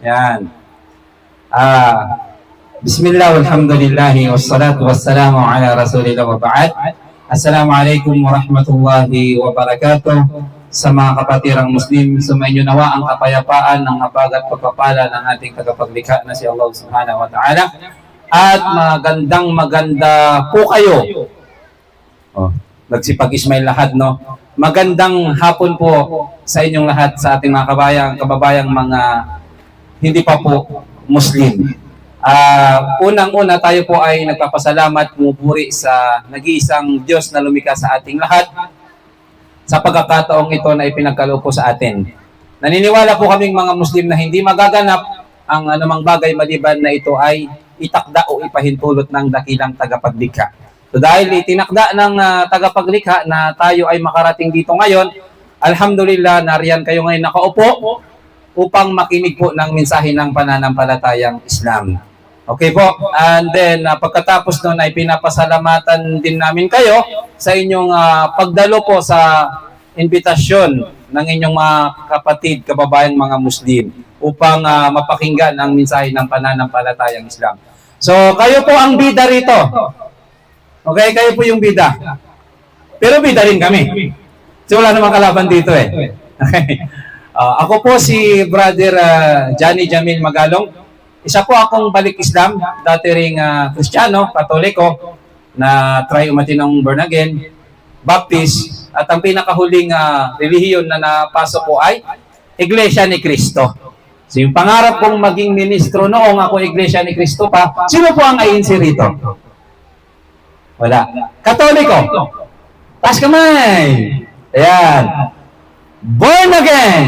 Yan. Bismillah, walhamdulillah, wassalatu wassalamu ala rasulillah wa ba'd. Assalamualaikum warahmatullahi wabarakatuh. Sa mga kapatirang Muslim, sumainyo nawa ang kapayapaan ng habag at pagpapala ng ating tagapaglikha na si Allah subhanahu wa ta'ala. At maganda po kayo. Nagsipag-Ismail lahat, no? Magandang hapon po sa inyong lahat, sa ating mga kababayang mga hindi pa po Muslim. Unang-una tayo po ay nagpapasalamat, pumupuri sa nag-iisang Diyos na lumikha sa ating lahat sa pagkakataong ito na ipinagkaloob po sa atin. Naniniwala po kaming mga Muslim na hindi magaganap ang anumang bagay maliban na ito ay itakda o ipahintulot ng dakilang tagapaglikha. So dahil itinakda ng tagapaglikha na tayo ay makarating dito ngayon, alhamdulillah, nariyan kayo ngayon nakaupo upang makinig po ng mensahe ng pananampalatayang Islam. Okay po, and then pagkatapos nun ay pinapasalamatan din namin kayo sa inyong pagdalo po sa imbitasyon ng inyong mga kapatid, kababayang mga Muslim upang mapakinggan ang mensahe ng pananampalatayang Islam. So kayo po ang bida rito. Okay, kayo po yung bida. Pero bida rin kami. So wala namang kalaban dito eh. Okay. Ako po si Brother Johnny Jamil Magalong. Isa po akong balik Islam, dati ring Kristiyano, Katoliko, na try umatinong born again, Baptist, at ang pinakahuling relihiyon na napasok ko ay Iglesia ni Cristo. So yung pangarap kong maging ministro noong ako Iglesia ni Cristo pa, sino po ang INC rito? Wala. Katoliko. Taas kamay. Ayan. Born again.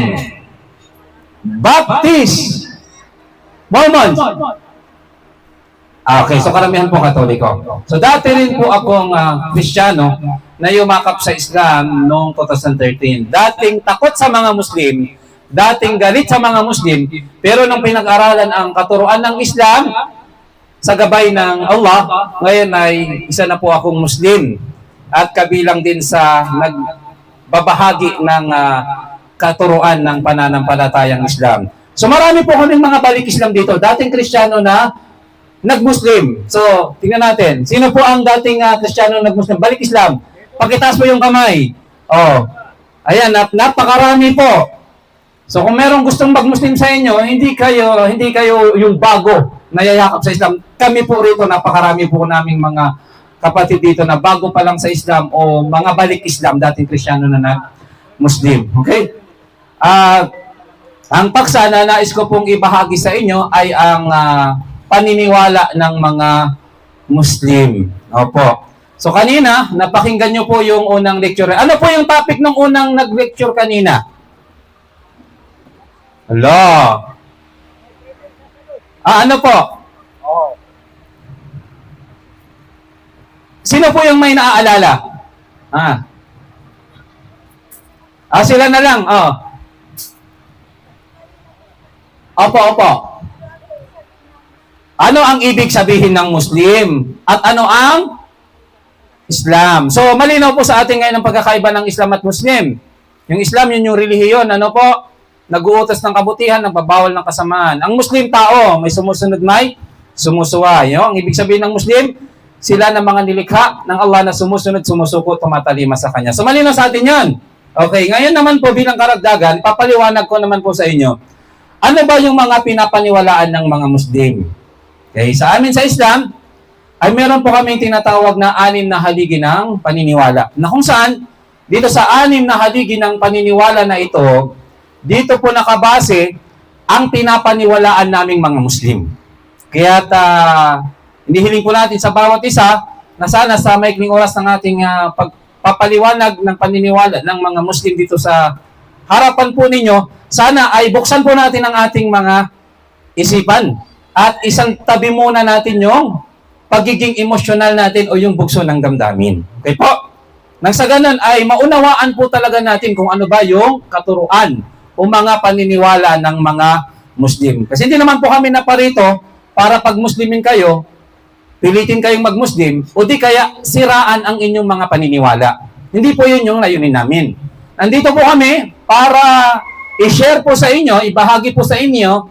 Baptist. Mormons. Okay, so karamihan po Katoliko. So dati rin po akong Kristiyano na yumakap sa Islam noong 2013. Dating takot sa mga Muslim, dating galit sa mga Muslim, pero nung pinag-aralan ang katuruan ng Islam, sa gabay ng Allah, ngayon ay isa na po akong Muslim at kabilang din sa nagbabahagi ng katuruan ng pananampalatayang Islam. So marami po kaming mga balik Islam dito. Dating Kristiyano na nag-Muslim. So, tingnan natin. Sino po ang dating Kristiyano nag-Muslim? Balik Islam. Pakitaas po yung kamay. Oh. Ayan, napakarami po. So, kung merong gustong mag-Muslim sa inyo, hindi kayo yung bago na yayakap sa Islam. Kami po rito, napakarami po naming mga kapatid dito na bago pa lang sa Islam o mga balik Islam, dating Kristiyano na nag-Muslim. Okay? Ang paksa na nais ko pong ibahagi sa inyo ay ang paniniwala ng mga Muslim. Opo. So kanina, napakinggan nyo po yung unang lecture. Ano po yung topic ng unang nag-lecture kanina? Hello? Ano po? Sino po yung may naaalala? Sila na lang. Opo. Ano ang ibig sabihin ng Muslim? At ano ang Islam? So, malinaw po sa atin ngayon ang pagkakaiba ng Islam at Muslim. Yung Islam, yun yung relihiyon. Ano po? Nag-uutos ng kabutihan, nagbabawal ng kasamaan. Ang Muslim tao, may sumusunod, may sumusuway. Ang ibig sabihin ng Muslim, sila ng mga nilikha ng Allah na sumusunod, sumusuko, tumatalima sa Kanya. So, malinaw sa atin yan. Okay, ngayon naman po bilang karagdagan, papaliwanag ko naman po sa inyo. Ano ba yung mga pinapaniwalaan ng mga Muslim? Okay, sa amin sa Islam, ay meron po kaming tinatawag na 6 na haligi ng paniniwala. Na kung saan, dito sa 6 na haligi ng paniniwala na ito, dito po nakabase ang pinapaniwalaan naming mga Muslim. Kaya inihiling po natin sa bawat isa na sana sa maikling oras ng ating pagpapaliwanag ng paniniwala ng mga Muslim dito sa harapan po ninyo, sana ay buksan po natin ang ating mga isipan at isang tabi muna natin yung pagiging emosyonal natin o yung bugso ng damdamin. Okay po? Nang sa ganun ay maunawaan po talaga natin kung ano ba yung katuruan o mga paniniwala ng mga Muslim. Kasi hindi naman po kami naparito para pag Muslimin kayo, pilitin kayong mag-Muslim o di kaya siraan ang inyong mga paniniwala. Hindi po yun yung layunin namin. Nandito po kami para i-share po sa inyo, ibahagi po sa inyo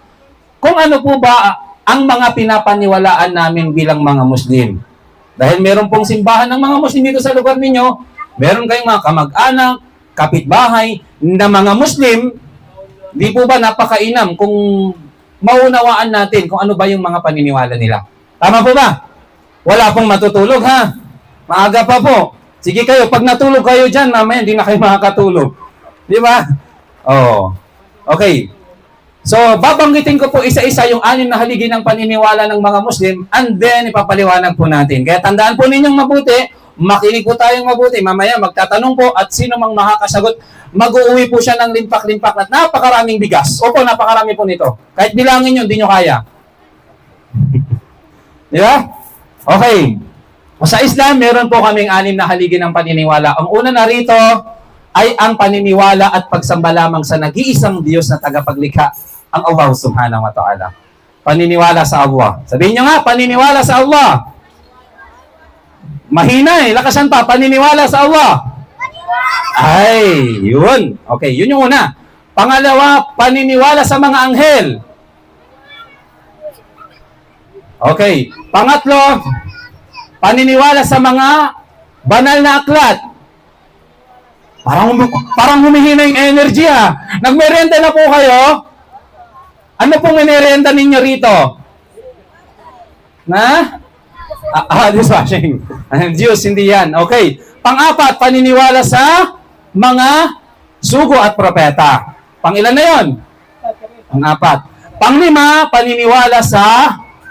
kung ano po ba ang mga pinapaniwalaan namin bilang mga Muslim. Dahil meron pong simbahan ng mga Muslim dito sa lugar ninyo, meron kayong mga kamag-anak, kapitbahay na mga Muslim, di po ba napakainam kung maunawaan natin kung ano ba yung mga paniniwala nila. Tama po ba? Wala pong matutulog ha. Maaga pa po. Sige kayo, pag natulog kayo dyan, mamaya hindi na kayo makakatulog. Di ba? Oh. Okay. So, babanggitin ko po isa-isa yung 6 na haligi ng paniniwala ng mga Muslim and then ipapaliwanag po natin. Kaya tandaan po ninyong mabuti, makinig po tayong mabuti. Mamaya magtatanong po at sino mang makakasagot, mag-uuwi po siya ng limpak-limpak at napakaraming bigas. Opo, napakarami po nito. Kahit bilangin yun, hindi nyo kaya. Di ba? Okay. Sa Islam, meron po kaming 6 na haligi ng paniniwala. Ang una na rito ay ang paniniwala at pagsamba lamang sa nag-iisang Diyos na tagapaglikha, ang Allah subhanahu wa ta'ala. Paniniwala sa Allah. Sabihin nyo nga, paniniwala sa Allah. Mahina lakasan pa, paniniwala sa Allah. Ay, yun. Okay, yun yung una. Pangalawa, paniniwala sa mga anghel. Okay. Pangatlo, paniniwala sa mga banal na aklat. Parang humihina yung energy ha. Nagmerenda na po kayo. Ano pong inerenda ninyo rito? Na? Dishwashing. Diyos, hindi yan. Okay. Pang-apat, paniniwala sa mga sugo at propeta. Pang-ilan na yon? Pang-apat. Pang-5, paniniwala sa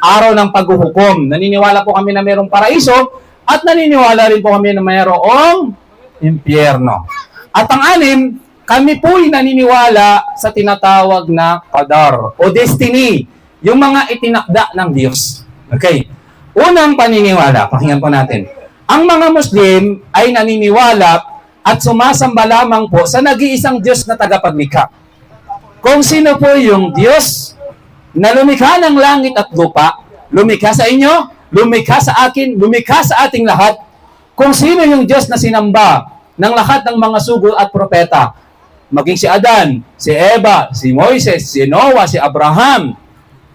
araw ng paghuhukom. Naniniwala po kami na mayroong paraiso at naniniwala rin po kami na mayroong impyerno. At ang-6, kami po'y naniniwala sa tinatawag na qadar o destiny, yung mga itinakda ng Diyos. Okay. Unang paniniwala, pakinggan po natin. Ang mga Muslim ay naniniwala at sumasamba lamang po sa nag-iisang Diyos na tagapaglikha. Kung sino po yung Diyos na lumikha ng langit at lupa, lumikha sa inyo, lumikha sa akin, lumikha sa ating lahat, kung sino yung Diyos na sinamba ng lahat ng mga sugo at propeta, maging si Adan, si Eva, si Moises, si Noah, si Abraham,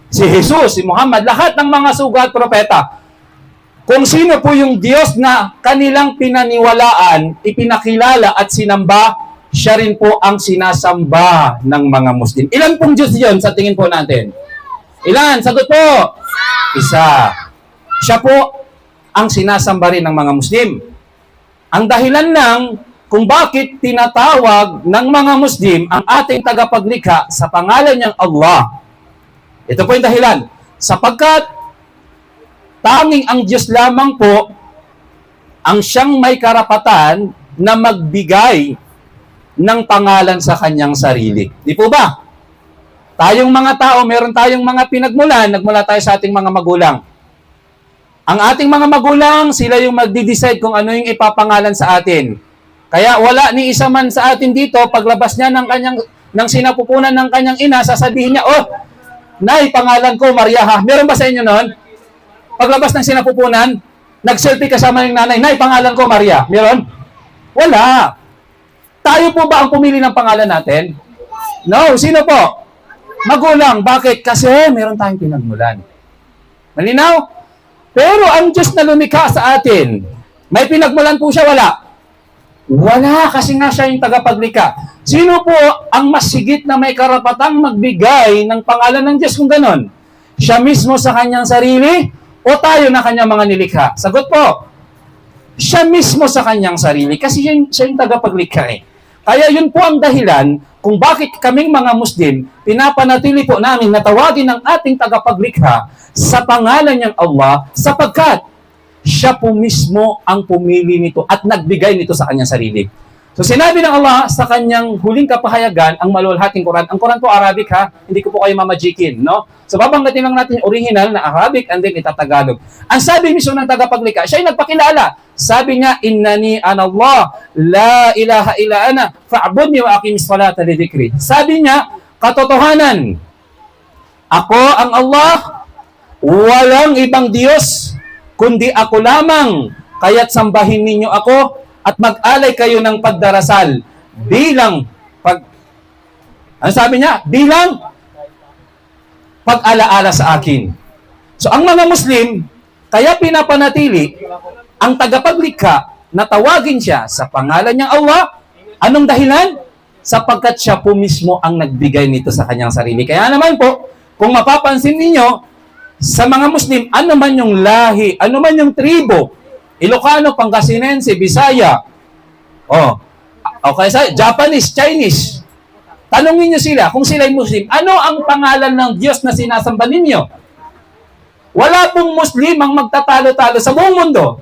si Jesus, si Muhammad, lahat ng mga sugo at propeta, kung sino po yung Diyos na kanilang pinaniwalaan, ipinakilala at sinamba, siya rin po ang sinasamba ng mga Muslim. Ilan pong Diyos yun sa tingin po natin? Ilan? Sagot po. Isa. Siya po ang sinasamba rin ng mga Muslim. Ang dahilan lang kung bakit tinatawag ng mga Muslim ang ating tagapaglikha sa pangalan niyang Allah. Ito po yung dahilan. Sapagkat tanging ang Diyos lamang po ang siyang may karapatan na magbigay ng pangalan sa kanyang sarili. Di po ba? Tayong mga tao, meron tayong mga pinagmulan, nagmula tayo sa ating mga magulang. Ang ating mga magulang, sila yung magdi-decide kung ano yung ipapangalan sa atin. Kaya wala ni isa man sa atin dito, paglabas niya ng sinapupunan ng kanyang ina, sasabihin niya, oh, Nay, pangalan ko, Maria ha. Meron ba sa inyo noon? Paglabas ng sinapupunan, nag-selfie kasama ng nanay, Nay, pangalan ko, Maria. Meron? Wala. Tayo po ba ang pumili ng pangalan natin? No. Sino po? Magulang. Bakit? Kasi meron tayong pinagmulan. Malinaw? Pero ang Diyos na lumikha sa atin, may pinagmulan po siya, wala? Wala, kasi nga siya yung tagapaglikha. Sino po ang mas higit na may karapatang magbigay ng pangalan ng Diyos kung ganon? Siya mismo sa kanyang sarili o tayo na kanyang mga nilikha? Sagot po, siya mismo sa kanyang sarili kasi siya yung tagapaglikha eh. Kaya yun po ang dahilan kung bakit kaming mga Muslim, pinapanatili po namin na tawagin ng ating tagapaglikha sa pangalan niyang Allah sapagkat siya po mismo ang pumili nito at nagbigay nito sa kanyang sarili. So sinabi ng Allah sa kanyang huling kapahayagan, ang maluwalhating Quran. Ang Quran po Arabic ha, hindi ko po kayo mamajikin, no? So babanggitin lang natin yung original na Arabic and then itatagalog. Ang sabi mismo ng tagapaglikha, siya ay nagpakilala. Sabi niya, innani anallah, la ilaha illa ana, fa'budni wa aqimis salata li dhikri. Sabi niya, katotohanan, ako ang Allah, walang ibang Diyos, kundi ako lamang, kaya't sambahin ninyo ako at mag-alay kayo ng pagdarasal bilang ano sabi niya? Bilang pag-alaala sa akin. So ang mga Muslim, kaya pinapanatili ang tagapaglikha na tawagin siya sa pangalan niyang Allah. Anong dahilan? Sapagkat siya po mismo ang nagbigay nito sa kanyang sarili. Kaya naman po, kung mapapansin ninyo, sa mga Muslim, ano man yung lahi, ano man yung tribo, Ilocano, Pangasinense, Bisaya, okay, Japanese, Chinese, tanongin niyo sila, kung sila ay Muslim, ano ang pangalan ng Diyos na sinasamba ninyo? Wala pong Muslim ang magtatalo-talo sa buong mundo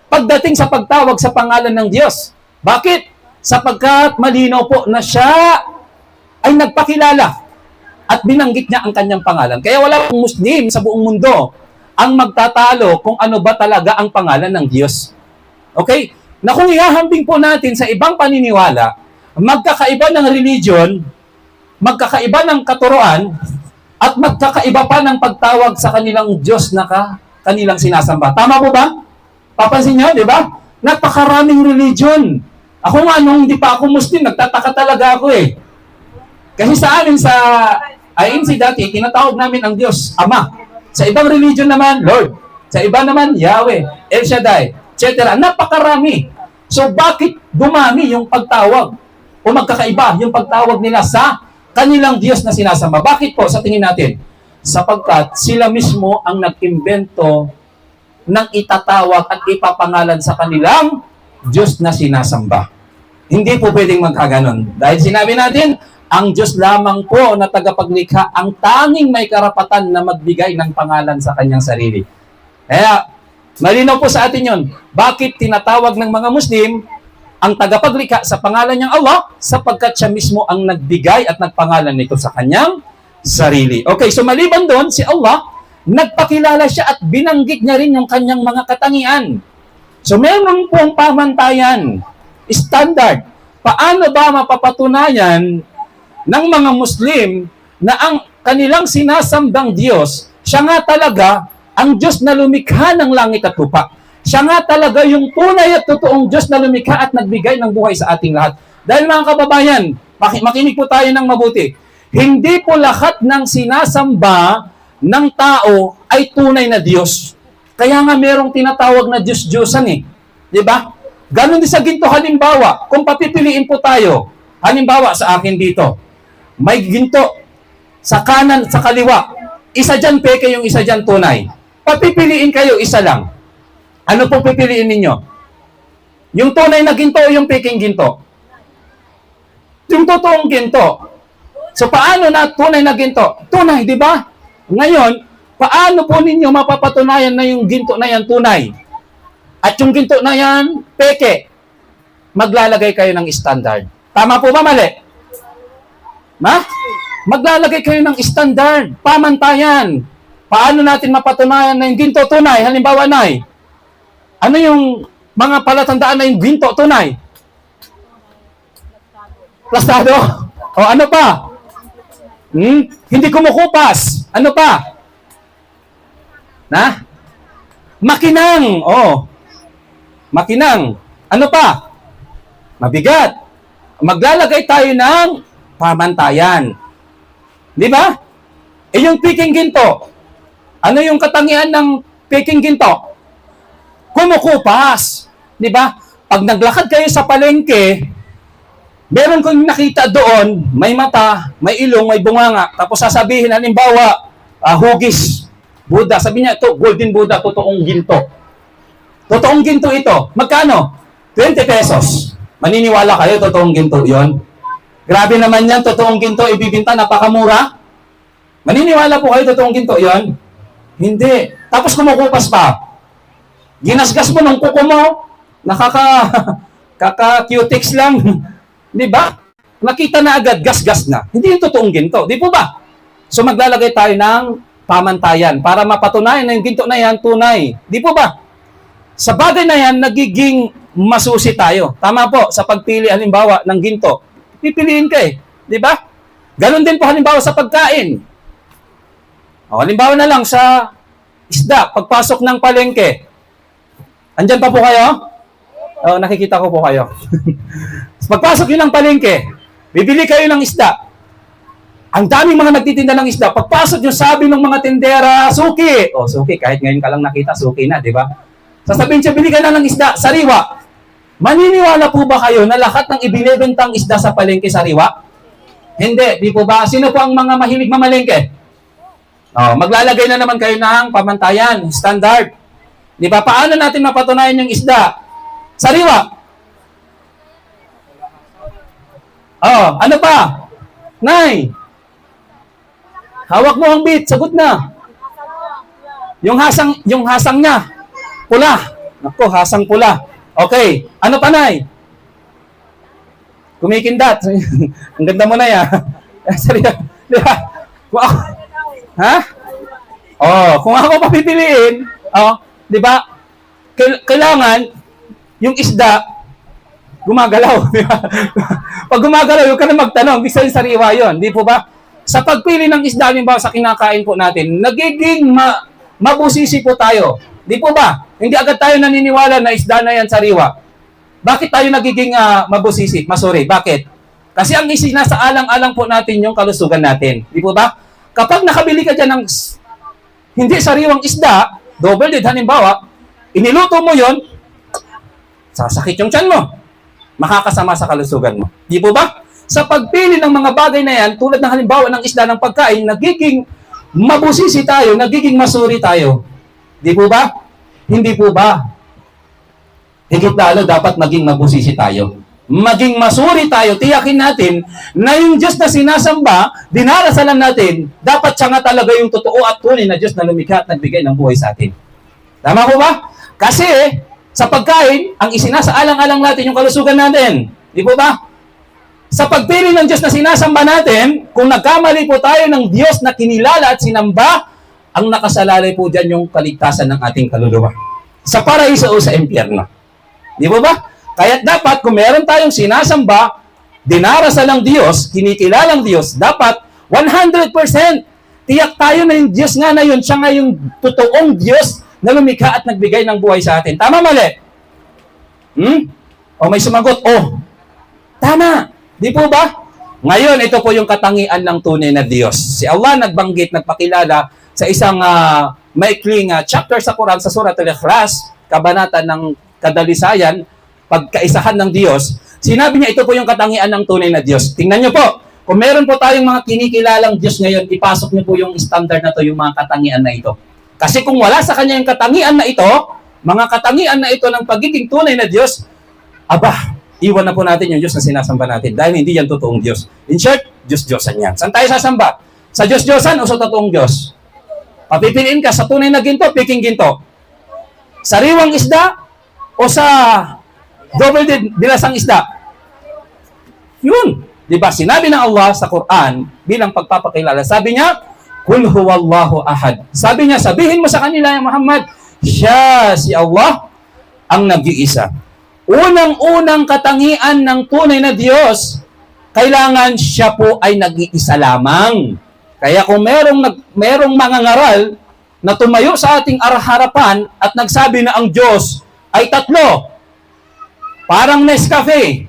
pagdating sa pagtawag sa pangalan ng Diyos. Bakit? Sapagkat malinaw po na siya ay nagpakilala at binanggit niya ang kanyang pangalan. Kaya wala pong Muslim sa buong mundo ang magtatalo kung ano ba talaga ang pangalan ng Diyos. Okay? Na kung ihahambing po natin sa ibang paniniwala, magkakaiba ng religion, magkakaiba ng katuruan, at magkakaiba pa ng pagtawag sa kanilang Diyos na kanilang sinasamba. Tama po ba? Papansin nyo, di ba? Napakaraming religion. Ako nga, nung hindi pa ako Muslim, nagtataka talaga ako eh. Kasi sa amin, sa INC dati, tinatawag namin ang Diyos, Ama. Sa ibang religion naman, Lord. Sa iba naman, Yahweh, El Shaddai, etc. Napakarami. So bakit dumami yung pagtawag? O magkakaiba yung pagtawag nila sa kanilang Diyos na sinasamba? Bakit po sa tingin natin? Sapagkat sila mismo ang nag-imbento ng itatawag at ipapangalan sa kanilang Diyos na sinasamba. Hindi po pwedeng magkaganon. Dahil sinabi natin, ang Diyos lamang po na tagapaglikha ang tanging may karapatan na magbigay ng pangalan sa kanyang sarili. Kaya, malinaw po sa atin yun. Bakit tinatawag ng mga Muslim ang tagapaglikha sa pangalan niyang Allah? Sapagkat siya mismo ang nagbigay at nagpangalan nito sa kanyang sarili. Okay, so maliban doon, si Allah, nagpakilala siya at binanggit niya rin yung kanyang mga katangian. So meron pong pamantayan, standard. Paano ba mapapatunayan ng mga Muslim na ang kanilang sinasambang Diyos, siya nga talaga ang Diyos na lumikha ng langit at lupa. Siya nga talaga yung tunay at totoong Diyos na lumikha at nagbigay ng buhay sa ating lahat. Dahil mga kababayan, makinig po tayo ng mabuti. Hindi po lahat ng sinasamba ng tao ay tunay na Diyos. Kaya nga merong tinatawag na Diyos-Diyosan eh. Di ba? Ganon din sa ginto halimbawa. Kung papipiliin po tayo, halimbawa sa akin dito, may ginto sa kanan, sa kaliwa. Isa dyan peke, yung isa dyan tunay. Papipiliin kayo, isa lang. Ano po pipiliin ninyo? Yung tunay na ginto o yung peking ginto? Yung totoong ginto. So paano na tunay na ginto? Tunay, di ba? Ngayon, paano po ninyo mapapatunayan na yung ginto na yan tunay? At yung ginto na yan, peke. Maglalagay kayo ng standard. Tama po ba, mali? Maglalagay kayo ng standard, pamantayan. Paano natin mapatunayan na yung ginto tunay? Halimbawa, Nay, ano yung mga palatandaan na yung ginto tunay? Plastado? O ano pa? Hindi kumukupas. Ano pa? Makinang. Makinang. Ano pa? Mabigat. Maglalagay tayo ng pamantayan. Di ba? Yung peking ginto. Ano yung katangian ng peking ginto? Kumukupas. Di ba? Pag naglakad kayo sa palengke, meron kong nakita doon, may mata, may ilong, may bunganga. Tapos sasabihin, halimbawa, hugis, Buddha. Sabi niya, ito, golden Buddha, totoong ginto. Totoong ginto ito. Magkano? 20 pesos. Maniniwala kayo, totoong ginto yon? Grabe naman yan, totoong ginto, ibibinta, napakamura. Maniniwala po kayo, totoong ginto yon? Hindi. Tapos kumukupas pa. Ginasgas mo ng kuko mo, kaka-cutex lang. Di ba? Nakita na agad, gas-gas na. Hindi yung totoong ginto. Di po ba? So maglalagay tayo ng pamantayan para mapatunayan na yung ginto na yan tunay. Di po ba? Sa bagay na yan, nagiging masusi tayo. Tama po, sa pagpili halimbawa ng ginto. Pipiliin ka eh. Di ba? Ganon din po halimbawa sa pagkain. Halimbawa na lang sa isda, pagpasok ng palengke. Andyan pa po kayo? Nakikita ko po kayo. Pagpasok yun ng palengke, bibili kayo ng isda. Ang daming mga nagtitinda ng isda. Pagpasok yung sabi ng mga tindera, suki. O, suki. Kahit ngayon ka lang nakita, suki na, di ba? Sasabihin siya, bili ka na ng isda, sariwa. Maniniwala po ba kayo na lahat ng ibinibentang isda sa palengke sariwa? Hindi. Di po ba? Sino po ang mga mahilig mamalengke? O, maglalagay na naman kayo ng pamantayan, standard. Di ba? Paano natin mapatunayan yung isda? Sariwa. Oh, ano pa? Nay. Hawak mo ang bit, sagot na. Yung hasang niya, pula. Nako, hasang pula. Okay, ano pa, Nay? Kumikindat. Ang ganda mo na ya. Ha? Oh, kung ako papipiliin, oh, 'di ba? Kailangan yung isda gumagalaw, di ba? Pag gumagalaw, huwag ka na magtanong, bisa yung sariwa 'yon, di po ba? Sa pagpili ng isda, halimbawa sa kinakain po natin, nagiging mabusisi po tayo. Di po ba? Hindi agad tayo naniniwala na isda na yan sariwa. Bakit tayo nagiging mabusisi? Masuri. Bakit? Kasi ang nasa alang-alang po natin yung kalusugan natin. Di po ba? Kapag nakabili ka dyan ng hindi sariwang isda, double dead, halimbawa, iniluto mo yon, sasakit yung tiyan mo. Makakasama sa kalusugan mo. Di po ba? Sa pagpili ng mga bagay na yan, tulad ng halimbawa ng isda ng pagkain, nagiging mabusisi tayo, nagiging masuri tayo. Di po ba? Hindi po ba? Higit lalo dapat maging mabusisi tayo. Maging masuri tayo, tiyakin natin na yung Diyos na sinasamba, dinarasalan natin, dapat siya nga talaga yung totoo at tunay na Diyos na lumikha at nagbigay ng buhay sa atin. Tama po ba? Kasi sa pagkain, ang isinasaalang-alang natin yung kalusugan natin. Di po ba? Sa pagpili ng Diyos na sinasamba natin, kung nagkamali po tayo ng Diyos na kinilala at sinamba, ang nakasalalay po dyan yung kaligtasan ng ating kaluluwa. Sa paraiso o sa impyerno. Di ba ba? Kaya dapat kung meron tayong sinasamba, dinarasal ng Diyos, kinikilalang Diyos, dapat 100% tiyak tayo na yung Diyos nga na yun, siya nga yung totoong Diyos na lumikha at nagbigay ng buhay sa atin. Tama, mali? O may sumagot, tama. Di po ba? Ngayon, ito po yung katangian ng tunay na Diyos. Si Allah nagbanggit, nagpakilala sa isang maikling chapter sa Quran, sa Surat Al-Ikhlas, kabanata ng kadalisayan, pagkaisahan ng Diyos. Sinabi niya, ito po yung katangian ng tunay na Diyos. Tingnan niyo po, kung meron po tayong mga kinikilalang Diyos ngayon, ipasok niyo po yung standard na to, yung mga katangian na ito. Kasi kung wala sa kanya yung katangian na ito, mga katangian na ito ng pagiging tunay na Diyos, iwan na po natin yung Diyos na sinasamba natin dahil hindi yan totoong Diyos. In short, Diyos-Diyosan yan. Saan tayo sasamba? Sa Diyos-Diyosan o sa totoong Diyos? Papipiliin ka sa tunay na ginto, piking ginto. Sariwang isda o sa double bilasang isda? Yun. Diba? Sinabi ng Allah sa Quran bilang pagpapakilala. Sabi niya, Kul huwallahu ahad. Sabi niya, sabihin mo sa kanila, Muhammad, siya si Allah ang nag-iisa. Unang-unang katangian ng tunay na Diyos, kailangan siya po ay nag-iisa lamang. Kaya kung merong mga ngaral na tumayo sa ating harapan at nagsabi na ang Diyos ay tatlo, parang Nescafe.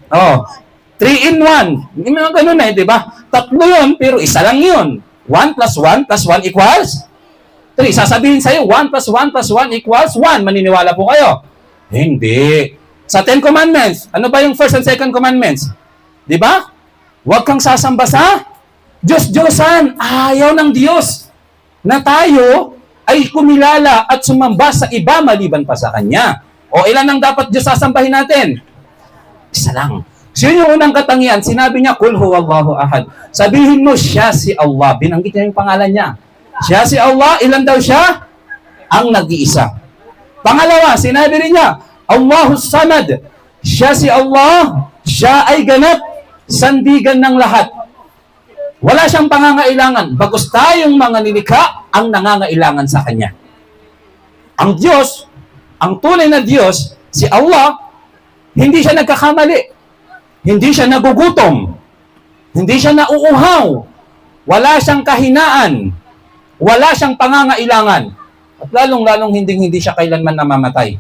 3 in 1. Hindi mga ganun di ba? Tatlo yun, pero isa lang yun. 1 plus 1 plus 1 equals 3. Sasabihin sa'yo, 1 plus 1 plus 1 equals 1. Maniniwala po kayo? Hindi. Sa 10 Commandments, ano ba yung first and second commandments? Di ba? Huwag kang sasamba sa Diyos-Diyosan. Ayaw ng Diyos na tayo ay kumilala at sumamba sa iba maliban pa sa Kanya. O ilan ang dapat Diyos sasambahin natin? Isa lang. So yun yung unang katangian. Sinabi niya, Kul huwallahu ahad. Sabihin mo, siya si Allah. Binanggit niya yung pangalan niya. Siya si Allah. Ilan daw siya? Ang nag-iisa. Pangalawa, sinabi rin niya, Allahus Samad. Siya si Allah, siya ay ganap, sandigan ng lahat. Wala siyang pangangailangan. Bagos tayong mga nilikha ang nangangailangan sa Kanya. Ang Diyos, ang tunay na Diyos, si Allah, hindi siya nagkakamali. Hindi siya nagugutom. Hindi siya nauuhaw. Wala siyang kahinaan. Wala siyang pangangailangan. At lalong-lalong hindi siya kailanman namamatay.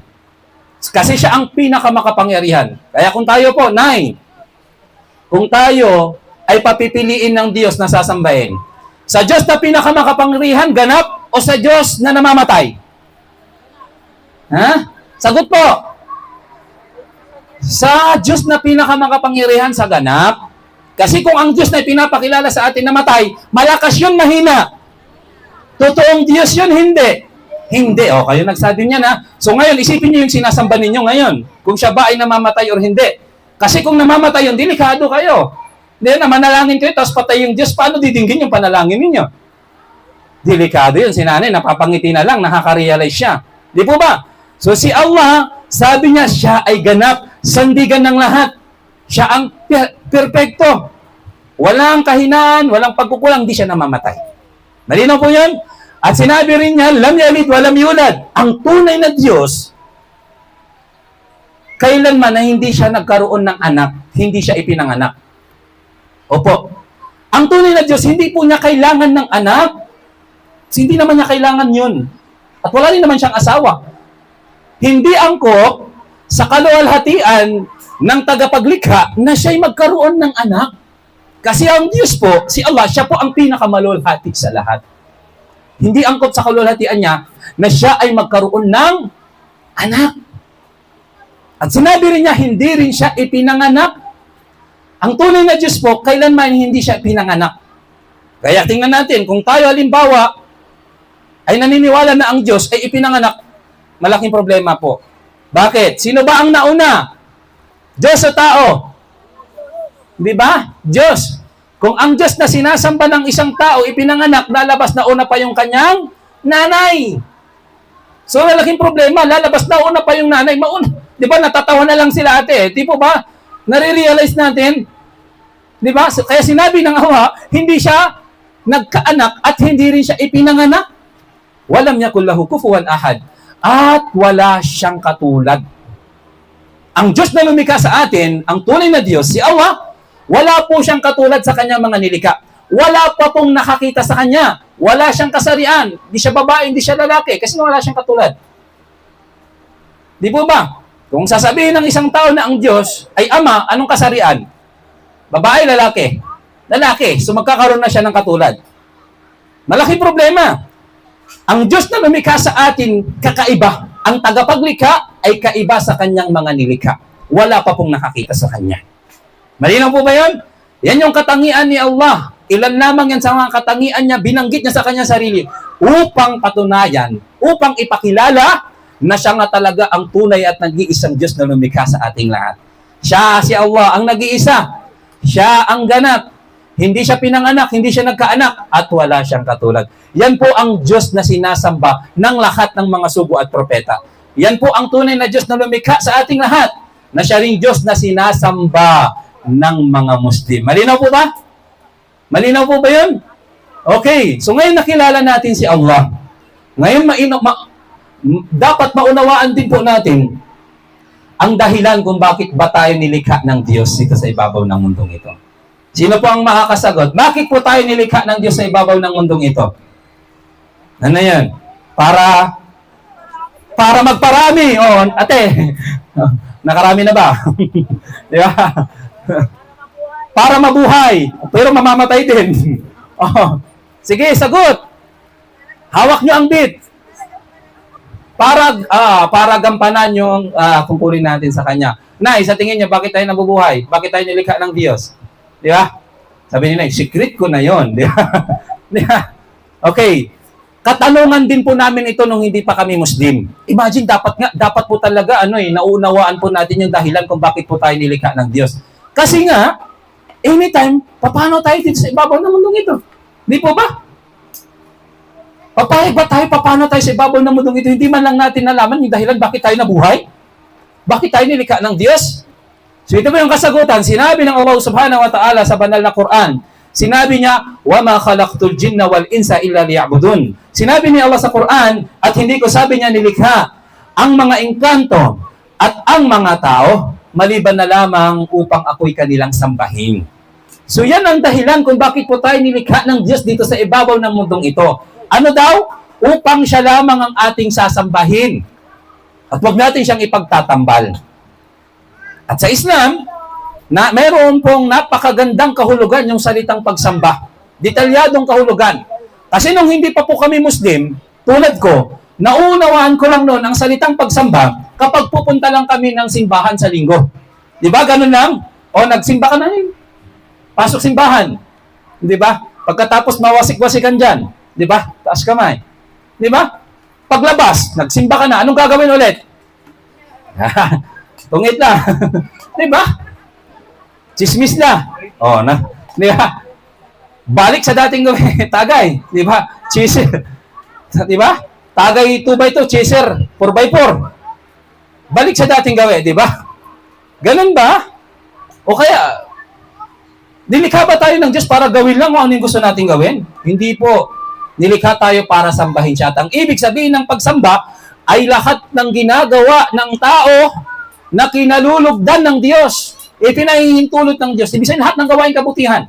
Kasi siya ang pinakamakapangyarihan. Kaya kung tayo po, kung tayo ay papipiliin ng Diyos na sasambahin? Sa Diyos na pinakamakapangyarihan, ganap, o sa Diyos na namamatay? Ha? Sagot po. Sa Diyos na pinakamakapangyarihan sa ganap. Kasi kung ang Diyos na pinapakilala sa atin na matay, malakas yun, mahina. Totoong Diyos yun, hindi. Hindi. O, kayo nagsabi niya na. So ngayon, isipin niyo yung sinasamba ninyo ngayon. Kung siya ba ay namamatay or hindi. Kasi kung namamatay yun, delikado kayo. Hindi na, manalangin kayo, tapos patay yung Diyos. Paano didinggin yung panalangin ninyo? Delikado yun. Si nanay, napapangiti na lang, nakaka-realize siya. Di po ba? So si Allah, sabi niya, siya ay ganap, sandigan ng lahat. Siya ang perfecto. Walang kahinaan, walang pagkukulang, hindi siya namamatay. Malinaw po yun? At sinabi rin niya, lam yalid walam yulad. Ang tunay na Diyos, kailanman na hindi siya nagkaroon ng anak, hindi siya ipinanganak. Opo. Ang tunay na Diyos, hindi po niya kailangan ng anak. Hindi naman niya kailangan yun. At wala rin naman siyang asawa. Hindi angkop sa kaluwalhatian ng tagapaglikha na siya'y magkaroon ng anak. Kasi ang Diyos po, si Allah, siya po ang pinakamalulhati sa lahat. Hindi angkop sa kaluwalhatian niya na siya ay magkaroon ng anak. At sinabi rin niya, hindi rin siya ipinanganak. Ang tunay na Diyos po, kailanman hindi siya pinanganak. Kaya tingnan natin, kung tayo halimbawa ay naniniwala na ang Diyos ay ipinanganak, malaking problema po. Bakit? Sino ba ang nauna? Diyos o tao? Di ba? Diyos. Kung ang Diyos na sinasamba ng isang tao ipinanganak, lalabas na una pa yung kanyang nanay. So, malaking problema, lalabas na una pa yung nanay. Di ba, natatawa na lang sila ate. Di po ba? Nare-realize natin, di ba? Kaya sinabi ng Allah, hindi siya nagkaanak at hindi rin siya ipinanganak. Walam yakul lahu kufuwan ahad. At wala siyang katulad. Ang Diyos na lumikha sa atin, ang tunay na Diyos, si Allah, wala po siyang katulad sa kanyang mga nilikha. Wala pa pong nakakita sa kanya. Wala siyang kasarian. Hindi siya babae, hindi siya lalaki. Kasi wala siyang katulad. Di po ba? Kung sasabihin ng isang tao na ang Diyos ay Ama, anong kasarian? Babae, lalaki? Lalaki. So magkakaroon na siya ng katulad. Malaking problema. Ang Diyos na lumikha sa atin, kakaiba. Ang tagapaglikha ay kaiba sa kanyang mga nilikha. Wala pa pong nakakita sa kanya. Malinaw po ba yun? Yan yung katangian ni Allah. Ilan lamang yan sa mga katangian niya, binanggit niya sa kanyang sarili upang patunayan, upang ipakilala na siya nga talaga ang tunay at nag-iisang Diyos na lumikha sa ating lahat. Siya, si Allah, ang nag-iisa. Siya ang ganap. Hindi siya pinanganak, hindi siya nagkaanak, at wala siyang katulad. Yan po ang Diyos na sinasamba ng lahat ng mga sugo at propeta. Yan po ang tunay na Diyos na lumikha sa ating lahat, na siya ring Diyos na sinasamba ng mga Muslim. Malinaw po ba? Malinaw po ba yun? Okay, so ngayon nakilala natin si Allah. Ngayon dapat maunawaan din po natin ang dahilan kung bakit ba tayo nilikha ng Diyos dito sa ibabaw ng mundong ito. Sino po ang makakasagot? Bakit po tayo nilikha ng Diyos sa ibabaw ng mundong ito? Ano yan? Para magparami. Oh, ate, nakarami na ba? Di ba? Para mabuhay, pero mamamatay din. Oh. Sige, sagot. Hawak nyo ang bit. Para gampanan yung tungkulin natin sa Kanya. Nay, sa tingin niya, bakit tayo nabubuhay? Bakit tayo nilikha ng Diyos? Di ba? Sabi ni Nay, secret ko na yon. Di ba? Di ba? Okay. Katanungan din po namin ito nung hindi pa kami Muslim. Imagine, dapat po talaga, nauunawaan po natin yung dahilan kung bakit po tayo nilikha ng Diyos. Kasi nga, anytime, paano tayo dito sa ibabaw ng mundong ito? Di po ba? Paano tayo sa ibabaw ng mundong ito? Hindi man lang natin nalaman yung dahilan bakit tayo nabuhay? Bakit tayo nilikha ng Diyos? So ito po yung kasagutan. Sinabi ng Allah subhanahu wa ta'ala sa banal na Quran. Sinabi niya, وَمَا خَلَقْتُ الْجِنَّ وَالْإِنسَ إِلَّا لِيَعْبُدُونَ. Sinabi ni Allah sa Quran, at hindi ko sabi niya nilikha ang mga engkanto at ang mga tao, maliban na lamang upang ako'y kanilang sambahin. So yan ang dahilan kung bakit po tayo nilikha ng Diyos dito sa ibabaw ng mundong ito. Ano daw? Upang siya lamang ang ating sasambahin. At huwag natin siyang ipagtatambal. At sa Islam, na mayroon pong napakagandang kahulugan yung salitang pagsamba. Detalyadong kahulugan. Kasi nung hindi pa po kami Muslim, tulad ko, naunawaan ko lang noon ang salitang pagsamba kapag pupunta lang kami ng simbahan sa linggo. Di ba? Ganun lang. O nagsimba ka na rin. Pasok simbahan. Di ba? Pagkatapos mawasik-wasikan dyan. Di ba? Taas kamay. Di ba? Paglabas, nagsimba ka na. Anong gagawin ulit? Tungit na. Di ba? Chismis na. O, na. Di ba? Balik sa dating gawin. Tagay. Di ba? Chaser. Di ba? Tagay 2x2, chaser 4x4. Balik sa dating gawin. Di ba? Ganun ba? O kaya, nilikha ba tayo ng Diyos para gawin lang kung ano yung gusto natin gawin? Hindi po. Nilikha tayo para sambahin siya. At ang ibig sabihin ng pagsamba ay lahat ng ginagawa ng tao na kinalulugdan ng Diyos. Ipinahihintulot ng Diyos. Ibig sabihin lahat ng gawain kabutihan.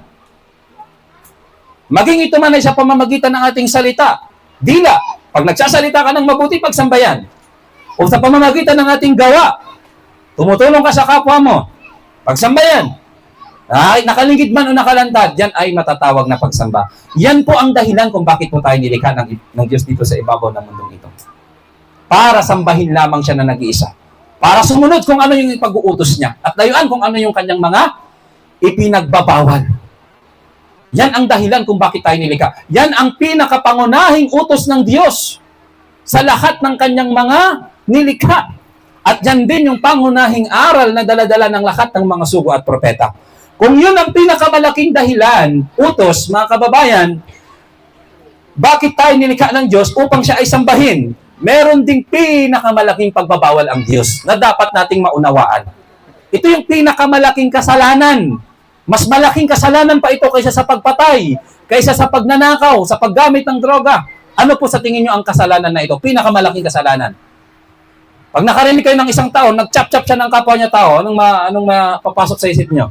Maging ito man ay sa pamamagitan ng ating salita. Dila. Pag nagsasalita ka ng mabuti, pagsambayan. O sa pamamagitan ng ating gawa, tumutulong ka sa kapwa mo, pagsambayan. Ay, nakalingid man o nakalantad, yan ay matatawag na pagsamba. Yan po ang dahilan kung bakit po tayo nilikha ng Diyos dito sa ibabaw ng mundong ito. Para sambahin lamang siya na nag-iisa. Para sumunod kung ano yung pag-uutos niya. At layuan kung ano yung kanyang mga ipinagbabawal. Yan ang dahilan kung bakit tayo nilikha. Yan ang pinakapangunahing utos ng Diyos sa lahat ng kanyang mga nilikha. At yan din yung pangunahing aral na daladala ng lahat ng mga sugo at propeta. Kung yun ang pinakamalaking dahilan, utos, mga kababayan, bakit tayo nilikha ng Diyos upang siya ay sambahin? Meron ding pinakamalaking pagbabawal ang Diyos na dapat nating maunawaan. Ito yung pinakamalaking kasalanan. Mas malaking kasalanan pa ito kaysa sa pagpatay, kaysa sa pagnanakaw, sa paggamit ng droga. Ano po sa tingin nyo ang kasalanan na ito? Pinakamalaking kasalanan. Pag nakarinig kayo ng isang tao, nag-chop-chop siya ng kapwa niya tao, anong mapapasok sa isip nyo?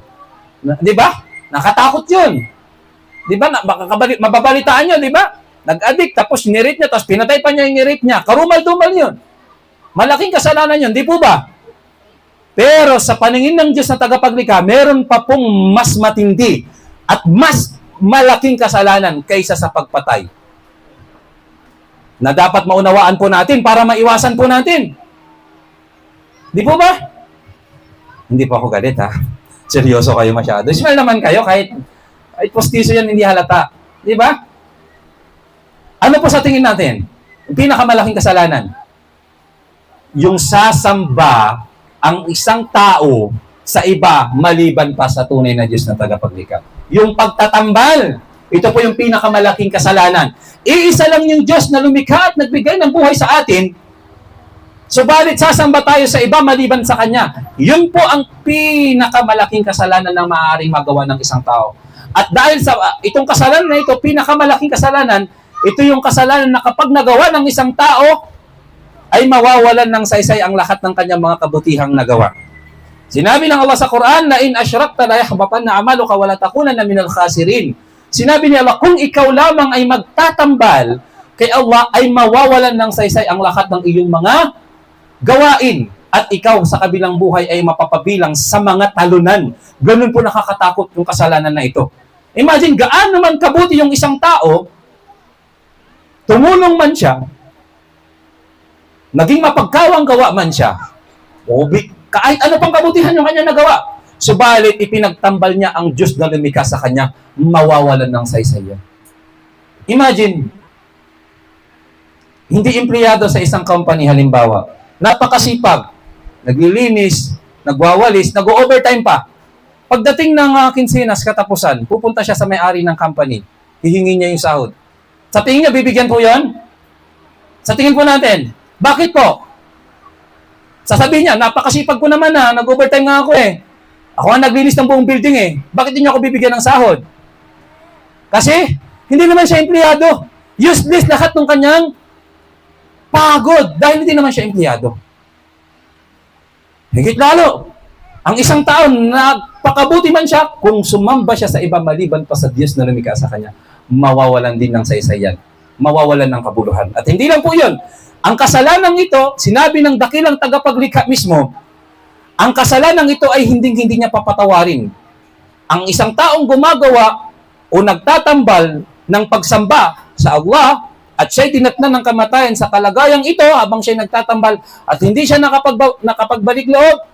Di ba? Nakatakot yun. Di ba? Mababalitaan nyo, di ba? Nag-addict, tapos nirate niya, tapos pinatay pa niya yung nirate niya. Karumal-dumal yun. Malaking kasalanan yun, di po ba? Pero sa paningin ng Diyos na tagapaglikha, meron pa pong mas matindi at mas malaking kasalanan kaysa sa pagpatay. Na dapat maunawaan po natin para maiwasan po natin. Di po ba? Hindi po ako galit ha. Seryoso kayo masyado. Smile naman kayo kahit postiso yan hindi halata. Di ba? Ano po sa tingin natin? Yung pinakamalaking kasalanan. Yung sasamba ang isang tao sa iba maliban pa sa tunay na Diyos na tagapaglikha. Yung pagtatambal, ito po yung pinakamalaking kasalanan. Iisa lang yung Diyos na lumikha at nagbigay ng buhay sa atin, subalit sasamba tayo sa iba maliban sa Kanya. Yun po ang pinakamalaking kasalanan na maaaring magawa ng isang tao. At dahil sa itong kasalanan na ito, pinakamalaking kasalanan, ito yung kasalanan na kapag nagawa ng isang tao, ay mawawalan ng saysay ang lahat ng kanyang mga kabutihang nagawa. Sinabi ng Allah sa Quran, na in asyrakta la yahbatanna amaluka wa la takunanna minal khasirin. Sinabi ni Allah, kung ikaw lamang ay magtatambal kay Allah, ay mawawalan ng saysay ang lahat ng iyong mga gawain. At ikaw sa kabilang buhay ay mapapabilang sa mga talunan. Ganun po nakakatakot yung kasalanan na ito. Imagine, gaano man kabuti yung isang tao, tumulong man siya, naging mapagkawang gawa man siya, o kahit ano pang kabutihan yung kanya nagawa, subalit ipinagtambal niya ang Diyos na lumikha sa kanya, mawawalan ng saysay yan. Imagine, hindi empleyado sa isang company, halimbawa, napakasipag, naglilinis, nagwawalis, nag-overtime pa. Pagdating ng kinsinas, katapusan, pupunta siya sa may-ari ng company, hihingi niya yung sahod. Sa tingin niya, bibigyan po yon? Sa tingin po natin, bakit po? Sasabihin niya, napakasipag ko naman ha, nag-overtime nga ako eh. Ako ang naglinis ng buong building eh. Bakit hindi niyo ako bibigyan ng sahod? Kasi, hindi naman siya empleyado. Useless lahat ng kanyang pagod dahil hindi naman siya empleyado. Higit lalo, ang isang tao, nagpakabuti man siya, kung sumamba siya sa iba maliban pa sa Diyos na lumikha sa kanya, mawawalan din ng saysayan. Mawawalan ng kabuluhan. At hindi lang po yun. Ang kasalanan ito, sinabi ng dakilang tagapaglikha mismo, Ang kasalanan ito ay hindi niya papatawarin. Ang isang taong gumagawa o nagtatambal ng pagsamba sa Allah at siya'y dinatnan ng kamatayan sa kalagayang ito habang siya'y nagtatambal at hindi siya nakapagbalik loob,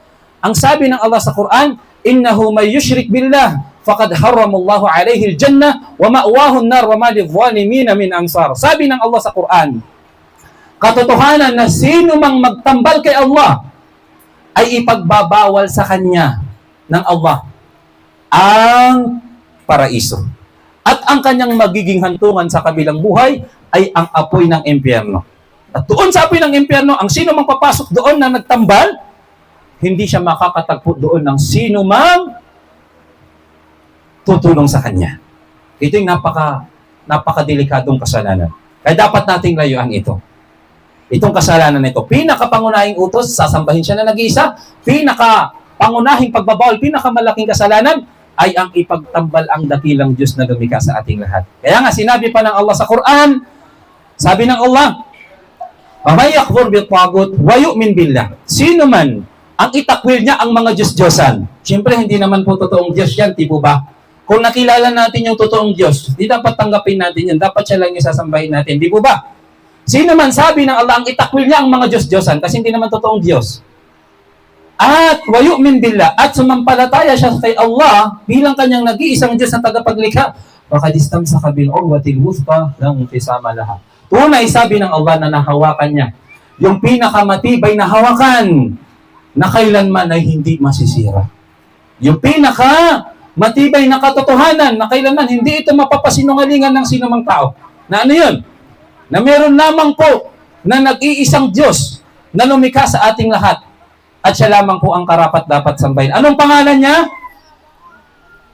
ang sabi ng Allah sa Quran, innahu may yushrik billah faqad harramallahu alayhi al-jannah wa ma'wahu an-nar wa ma lidh-dhalimin min ansar. Sabi ng Allah sa Quran, katotohanan na sino mang magtambal kay Allah ay ipagbabawal sa kanya ng Allah ang paraiso. At ang kanyang magiging hantungan sa kabilang buhay ay ang apoy ng impyerno. At doon sa apoy ng impyerno, ang sino mang papasok doon na nagtambal, hindi siya makakatagpo doon ng sino mang tutulong sa kanya. Ito yung napakadelikadong kasalanan. Kaya dapat nating layuan ito. Itong kasalanan nito, pinakapangunahing utos, sasambahin siya na nag-iisa, pinakapangunahing pagbabawal, pinakamalaking kasalanan, ay ang ipagtambal ang dakilang Diyos na lumikha sa ating lahat. Kaya nga, sinabi pa ng Allah sa Quran, sabi ng Allah, وَمَنْ يَكْفُرْ بِالطَّاغُوتِ وَيُؤْمِنْ بِاللَّهِ. Sino man ang itakwil niya ang mga Diyos-Diyosan. Siyempre, hindi naman po totoong Diyos yan, di po ba? Kung nakilala natin yung totoong Diyos, di dapat tanggapin natin yan. Dapat siya lang yung sasambahin natin, di po ba? Sino man sabi ng Allah, ang itakwil niya ang mga Diyos-Diyosan, kasi hindi naman totoong Diyos. At wayu'min billah, at sumampalataya siya kay Allah bilang kanyang nag-iisang Diyos na tagapaglikha. Fakadistam sa kabil urwatil wuthqa lang fisama laha. Tunay, sabi ng Allah na nahawakan niya, yung pinakamatibay na hawakan na kailanman ay hindi masisira. Yung pinakamatibay na katotohanan na kailanman hindi ito mapapasinungalingan ng sinumang tao. Na ano yun? Na meron lamang po na nag-iisang Diyos na lumikha sa ating lahat. At siya lamang po ang karapat dapat sambahin. Anong pangalan niya?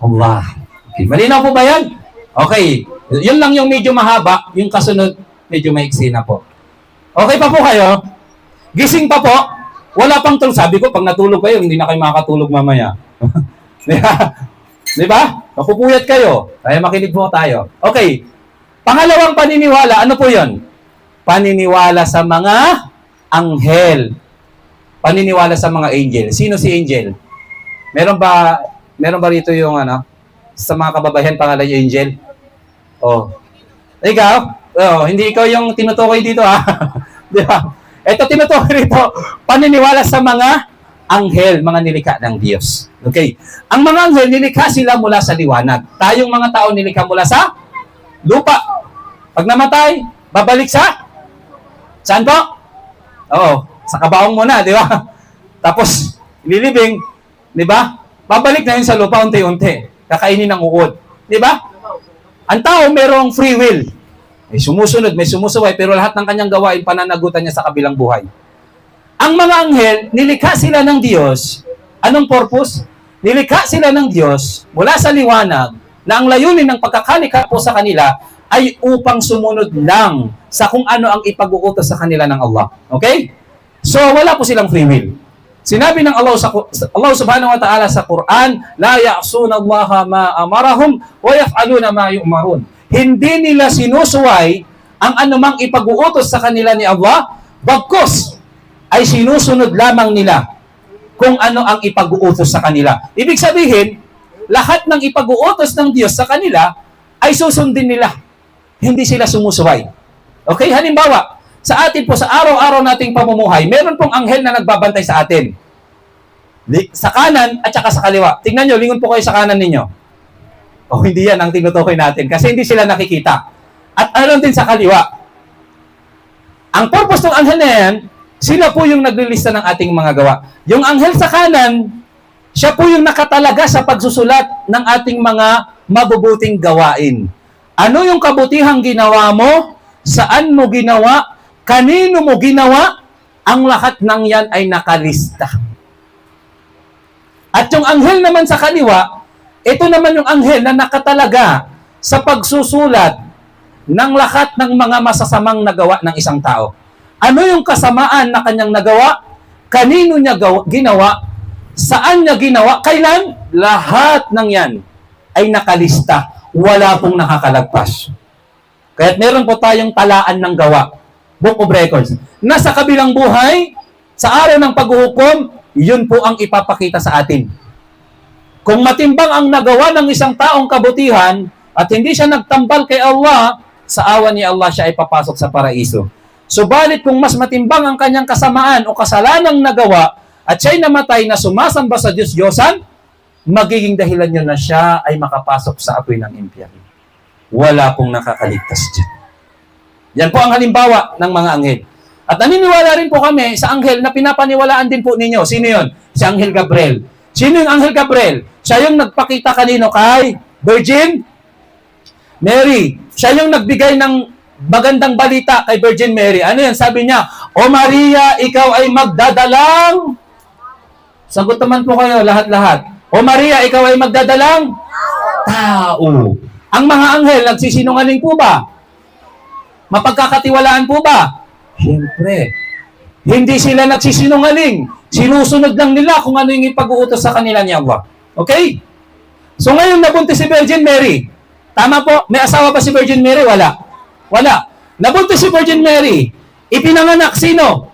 Allah. Okay. Malinaw po ba yan? Okay. Yun lang yung medyo mahaba. Yung kasunod, medyo maiksi na po. Okay pa po kayo? Gising pa po? Wala pang tulog. Sabi ko, pag natulog kayo, hindi na kayo makakatulog mamaya. Di ba? Mapupuyat kayo. Kaya makinig po tayo. Okay. Pangalawang paniniwala, ano po yun? Paniniwala sa mga anghel. Paniniwala sa mga angel. Sino si angel? Meron ba rito yung sa mga kababayan pangalan yung angel? Oh. Ikaw? Oh, hindi ikaw yung tinutukoy dito Di ba? Ito tinutukoy rito, paniniwala sa mga anghel, mga nilikha ng Diyos. Okay. Ang mga anghel, nilikha sila mula sa liwanag. Tayong mga tao nilikha mula sa lupa. Pag namatay, babalik sa? Saan po? Oo. Sa kabaong muna, di ba? Tapos, ililibing, di ba? Babalik na yun sa lupa unti-unti. Kakainin ng uod. Di ba? Ang tao merong free will. May sumusunod, may sumusuway, pero lahat ng kanyang gawain, pananagutan niya sa kabilang buhay. Ang mga anghel, nilikha sila ng Diyos. Anong purpose? Nilikha sila ng Diyos mula sa liwanag na ang layunin ng pagkakalikha po sa kanila ay upang sumunod lang sa kung ano ang ipag-uutos sa kanila ng Allah. Okay? So, wala po silang free will. Sinabi ng Allah subhanahu wa ta'ala sa Quran, la ya'suna Allah ma amarahum wa yaf'aluna ma yu'marun. Hindi nila sinusuway ang anumang ipag-uutos sa kanila ni Allah, bagkus ay sinusunod lamang nila kung ano ang ipag-uutos sa kanila. Ibig sabihin, lahat ng ipag-uutos ng Diyos sa kanila ay susundin nila. Hindi sila sumusuway. Okay? Halimbawa, sa atin po, sa araw-araw nating pamumuhay, meron pong anghel na nagbabantay sa atin. Sa kanan at saka sa kaliwa. Tingnan nyo, lingon po kayo sa kanan ninyo. O hindi yan ang tinutukoy natin kasi hindi sila nakikita. At ano din sa kaliwa. Ang purpose ng anghel na yan, sila po yung naglilista ng ating mga gawa. Yung anghel sa kanan, siya po yung nakatalaga sa pagsusulat ng ating mga mabubuting gawain. Ano yung kabutihang ginawa mo? Saan mo ginawa? Kanino mo ginawa? Ang lahat ng yan ay nakalista. At yung anghel naman sa kaliwa, ito naman yung anghel na nakatalaga sa pagsusulat ng lahat ng mga masasamang nagawa ng isang tao. Ano yung kasamaan na kanyang nagawa? Kanino niya ginawa? Saan niya ginawa? Kailan? Lahat ng yan ay nakalista. Wala pong nakakalagpas. Kaya't meron po tayong talaan ng gawa. Book of Records. Nasa kabilang buhay, sa araw ng paghuhukom, yun po ang ipapakita sa atin. Kung matimbang ang nagawa ng isang taong kabutihan at hindi siya nagtambal kay Allah, sa awa ni Allah siya ay papasok sa paraiso. Subalit kung mas matimbang ang kanyang kasamaan o kasalanang nagawa at siya'y namatay na sumasamba sa Diyos-Diyosan, magiging dahilan yun na siya ay makapasok sa apoy ng impyerno. Wala pong nakakaligtas dyan. Yan po ang halimbawa ng mga anghel. At naniniwala rin po kami sa anghel na pinapaniwalaan din po ninyo. Sino yun? Si Anghel Gabriel. Sino yung Anghel Gabriel? Siya yung nagpakita kanino kay Virgin Mary. Siya yung nagbigay ng magandang balita kay Virgin Mary. Ano yan? Sabi niya, O Maria, ikaw ay magdadalang. Sagot naman po kayo, lahat-lahat. O Maria, ikaw ay magdadalang tao. Ang mga anghel, nagsisinungaling po ba? Mapagkakatiwalaan po ba? Siyempre. Hindi sila nagsisinungaling. Sinusunod lang nila kung ano yung ipag-uutos sa kanila ni Allah. Okay? So ngayon nabuntis si Virgin Mary. Tama po? May asawa ba si Virgin Mary? Wala. Wala. Nabuntis si Virgin Mary. Ipinanganak sino?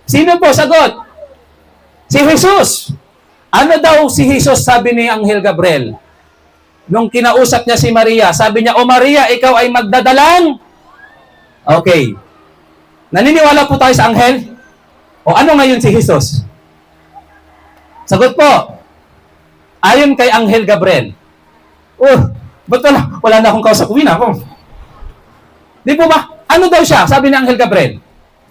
Sino po? Sagot. Si Jesus. Ano daw si Jesus, sabi ni Anghel Gabriel? Nung kinausap niya si Maria, sabi niya, O Maria, ikaw ay magdadalang. Okay. Naniniwala po tayo sa anghel? O ano ngayon si Jesus? Sagot po. Ayon kay Anghel Gabriel. Ba't wala na akong kausapin ako? Di po ba? Ano daw siya? Sabi ni Anghel Gabriel.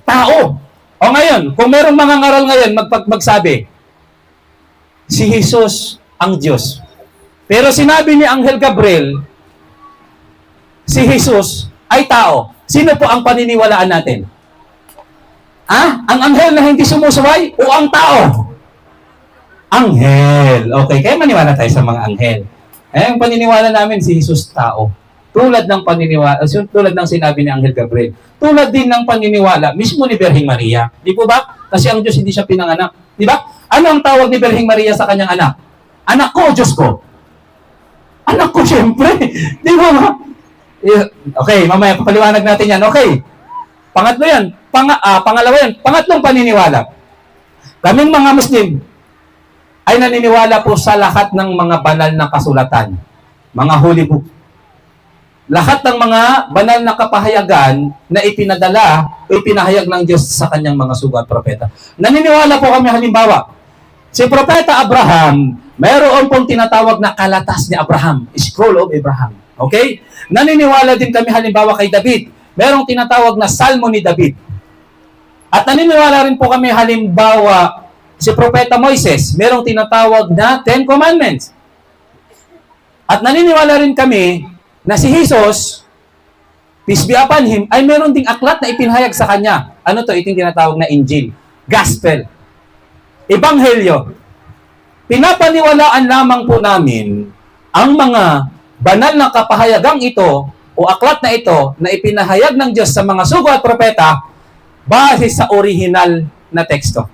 Tao. O ngayon, kung merong mga ngaral ngayon magsabi, si Jesus ang Diyos. Pero sinabi ni Anghel Gabriel, si Jesus ay tao. Sino po ang paniniwalaan natin? Ang anghel na hindi sumusuway o ang tao? Anghel. Okay, kaya maniwala tayo sa mga anghel. Ang paniniwala namin si Jesus tao. Tulad ng paniniwala, tulad ng sinabi ni Anghel Gabriel. Tulad din ng paniniwala mismo ni Birheng Maria. Di po ba? Kasi ang Diyos hindi siya pinanganak. Di ba? Ano ang tawag ni Birheng Maria sa kanyang anak? Anak ko, Diyos ko. Anak ko, syempre. Di ba? Okay, mamaya papaliwanag natin yan. Okay. Pangatlo yan. Pangalawa yan. Pangatlong paniniwala. Kaming mga Muslim ay naniniwala po sa lahat ng mga banal na kasulatan. Mga holy book. Lahat ng mga banal na kapahayagan na ipinadala o ipinahayag ng Diyos sa kanyang mga sugo at propeta. Naniniwala po kami halimbawa, si Propeta Abraham, mayroon pong tinatawag na kalatas ni Abraham, Scroll of Abraham. Okay? Naniniwala din kami halimbawa kay David. Mayroong tinatawag na Salmo ni David. At naniniwala rin po kami halimbawa si Propeta Moises. Mayroong tinatawag na Ten Commandments. At naniniwala rin kami na si Jesus, peace be upon him, ay meron ding aklat na ipinahayag sa kanya. Ano to? Ito yung tinatawag na Injil. Gospel. Ebanghelyo. Pinapaniwalaan lamang po namin ang mga banal na kapahayagang ito o aklat na ito na ipinahayag ng Diyos sa mga sugo at propeta base sa original na teksto.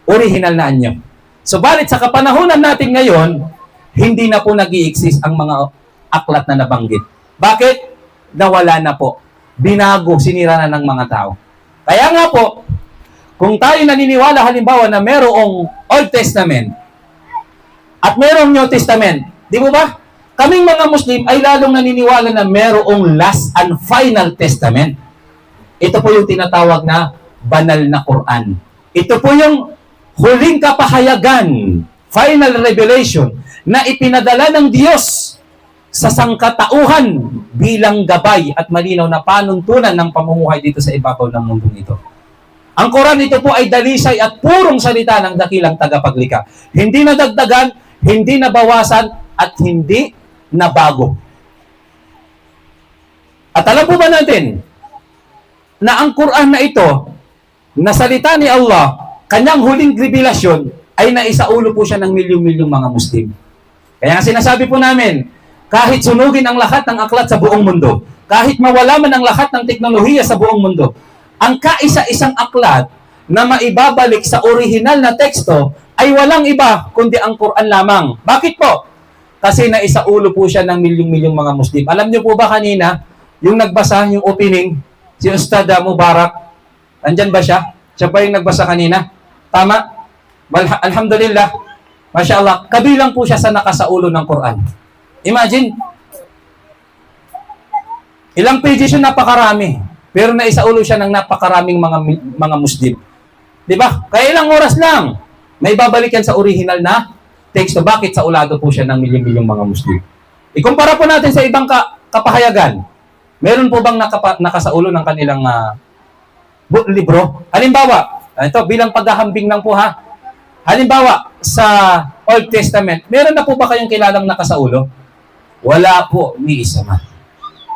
Original na anyo. Subalit sa kapanahunan natin ngayon, hindi na po nag-i-exist ang mga aklat na nabanggit. Bakit? Nawala na po. Binago, sinira na ng mga tao. Kaya nga po, kung tayo naniniwala halimbawa na merong Old Testament at merong New Testament, di mo ba? Kaming mga Muslim ay lalong naniniwala na merong last and final testament. Ito po yung tinatawag na banal na Quran. Ito po yung huling kapahayagan, final revelation, na ipinadala ng Diyos sa sangkatauhan bilang gabay at malinaw na panuntunan ng pamumuhay dito sa ibabaw ng mundong ito. Ang Quran ito po ay dalisay at purong salita ng dakilang tagapaglikha. Hindi nadagdagan, hindi nabawasan, at hindi nabago. At alam po ba natin na ang Quran na ito, na salita ni Allah, kanyang huling revelasyon, ay naisaulo po siya ng milyong-milyong mga Muslim. Kaya sinasabi po namin, kahit sunugin ang lahat ng aklat sa buong mundo, kahit mawala man ang lahat ng teknolohiya sa buong mundo, ang kaisa-isang aklat na maibabalik sa orihinal na teksto ay walang iba kundi ang Quran lamang. Bakit po? Kasi naisaulo po siya ng milyong-milyong mga Muslim. Alam niyo po ba kanina, yung nagbasa, yung opening, si Ustad Mubarak, nandyan ba siya? Siya ba yung nagbasa kanina? Tama? Alhamdulillah, Masya Allah, kabilang po siya sa nakasaulo ng Quran. Imagine, ilang pages yun, napakarami. Pero naisaulo siya ng napakaraming mga Muslim. Di ba? Kaya ilang oras lang, may babalik yan sa original na text. So, bakit sa ulado po siya ng milyong-milyong mga Muslim? Ikumpara po natin sa ibang kapahayagan. Meron po bang nakasaulo ng kanilang libro? Halimbawa, ito bilang paghahambing lang po ha. Halimbawa, sa Old Testament, meron na po ba kayong kilalang nakasaulo? Wala po, ni isa man.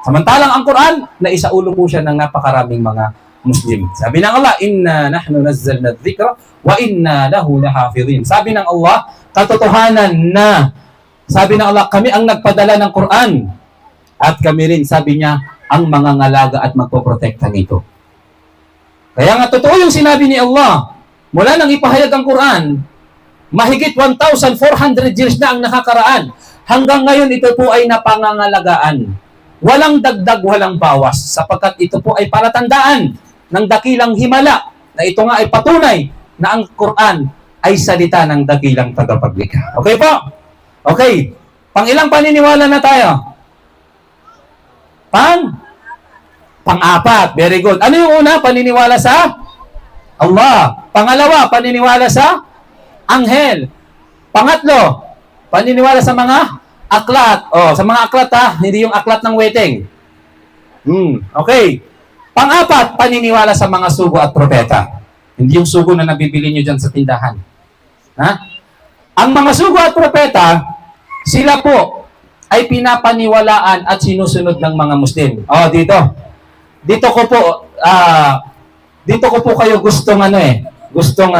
Samantalang ang Quran, naisaulo po siya ng napakaraming mga Muslim. Sabi ng Allah, inna nahnu nazzalna dhikra wa inna lahu lahafidhin. Sabi ng Allah, katotohanan na, sabi ng Allah, kami ang nagpadala ng Quran. At kami rin, sabi niya, ang mga ngalaga at magpoprotekta nito. Kaya nga, totoo yung sinabi ni Allah, mula nang ipahayag ang Quran, mahigit 1,400 years na ang nakakaraan. Hanggang ngayon, ito po ay napangangalagaan. Walang dagdag, walang bawas, sapagkat ito po ay palatandaan ng dakilang himala, na ito nga ay patunay na ang Quran ay salita ng dakilang tagapaglikha. Okay po? Okay. Pang-ilang paniniwala na tayo? Pang-apat. Very good. Ano yung una? Paniniwala sa Allah. Pangalawa, paniniwala sa anghel. Pangatlo, paniniwala sa mga aklat. Sa mga aklat ha, hindi yung aklat ng weteng. Okay. Pang-apat, paniniwala sa mga sugo at propeta. Hindi yung sugo na nabibili nyo dyan sa tindahan. Ha? Ang mga sugo at propeta, sila po ay pinapaniwalaan at sinusunod ng mga Muslim. Dito ko po kayo gustong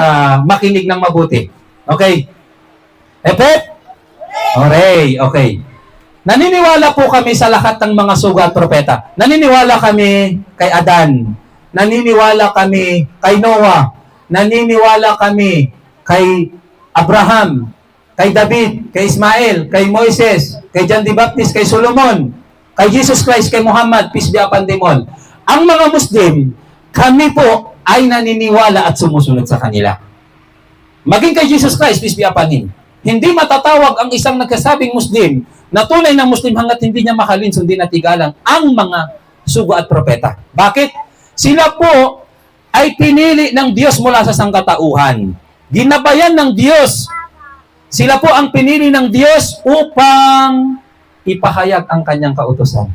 makinig ng mabuti. Okay? Epet? Okay. Naniniwala po kami sa lahat ng mga sugo at propeta. Naniniwala kami kay Adan. Naniniwala kami kay Noah. Naniniwala kami kay Abraham, kay David, kay Ismael, kay Moises, kay John the Baptist, kay Solomon, kay Jesus Christ, kay Muhammad, peace be upon them all. Ang mga Muslim, kami po ay naniniwala at sumusunod sa kanila. Maging kay Jesus Christ, peace be upon him. Hindi matatawag ang isang nagkasabing Muslim na tunay na Muslim hanggat hindi niya mahalin, sundin at igalang ang mga sugo at propeta. Bakit? Sila po ay pinili ng Diyos mula sa sangkatauhan. Ginabayan ng Diyos. Sila po ang pinili ng Diyos upang ipahayag ang kanyang kautusan.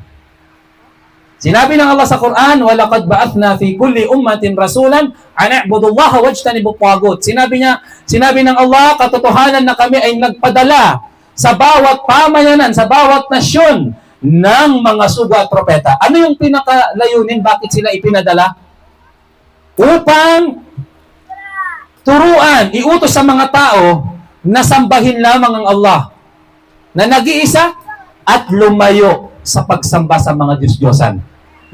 Sinabi ng Allah sa Quran, وَلَقَدْ بَعَثْنَا فِي كُلِّ أُمَّةٍ رَسُولًا أَنْ اعْبُدُوا اللَّهَ وَاجْتَنِبُوا الطَّاغُوتَ. Sinabi ng Allah, katotohanan na kami ay nagpadala sa bawat pamayanan, sa bawat nasyon ng mga sugo at propeta. Ano yung pinakalayunin? Bakit sila ipinadala? Upang turuan, iutos sa mga tao na sambahin lamang ang Allah, na nag-iisa at lumayo sa pagsamba sa mga Diyos-Diyosan.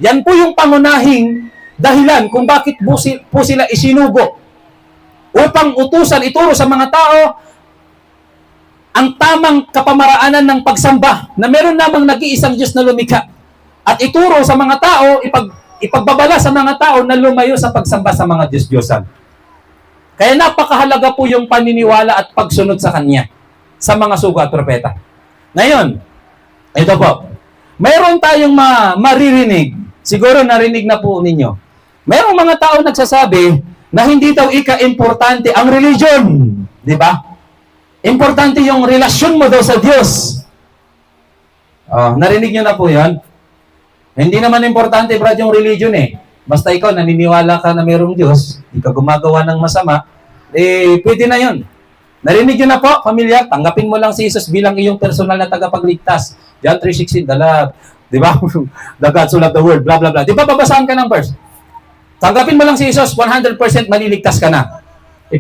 Yan po yung pangunahing dahilan kung bakit po sila isinugo upang utusan, ituro sa mga tao ang tamang kapamaraanan ng pagsamba na meron namang nag-iisang Diyos na lumikha, at ituro sa mga tao, ipagbabala sa mga tao na lumayo sa pagsamba sa mga Diyos-Diyosan. Kaya napakahalaga po yung paniniwala at pagsunod sa Kanya, sa mga sugo at propeta. Ngayon, ito po, mayroon tayong maririnig, siguro narinig na po ninyo. Mayroong mga tao nagsasabi na hindi daw importante ang religion. Di ba? Importante yung relasyon mo daw sa Diyos. Narinig nyo na po yan? Hindi naman importante, Brad, yung religion eh. Basta ikaw, naniniwala ka na mayroong Diyos, hindi ka gumagawa ng masama, pwede na yun. Narinig nyo na po, pamilya, tanggapin mo lang si Jesus bilang iyong personal na tagapagligtas. John 3:16, the love, di ba? The God so loved the world, blah, blah, blah. Di ba, babasahan ka ng verse? Tanggapin mo lang si Jesus, 100% maliligtas ka na.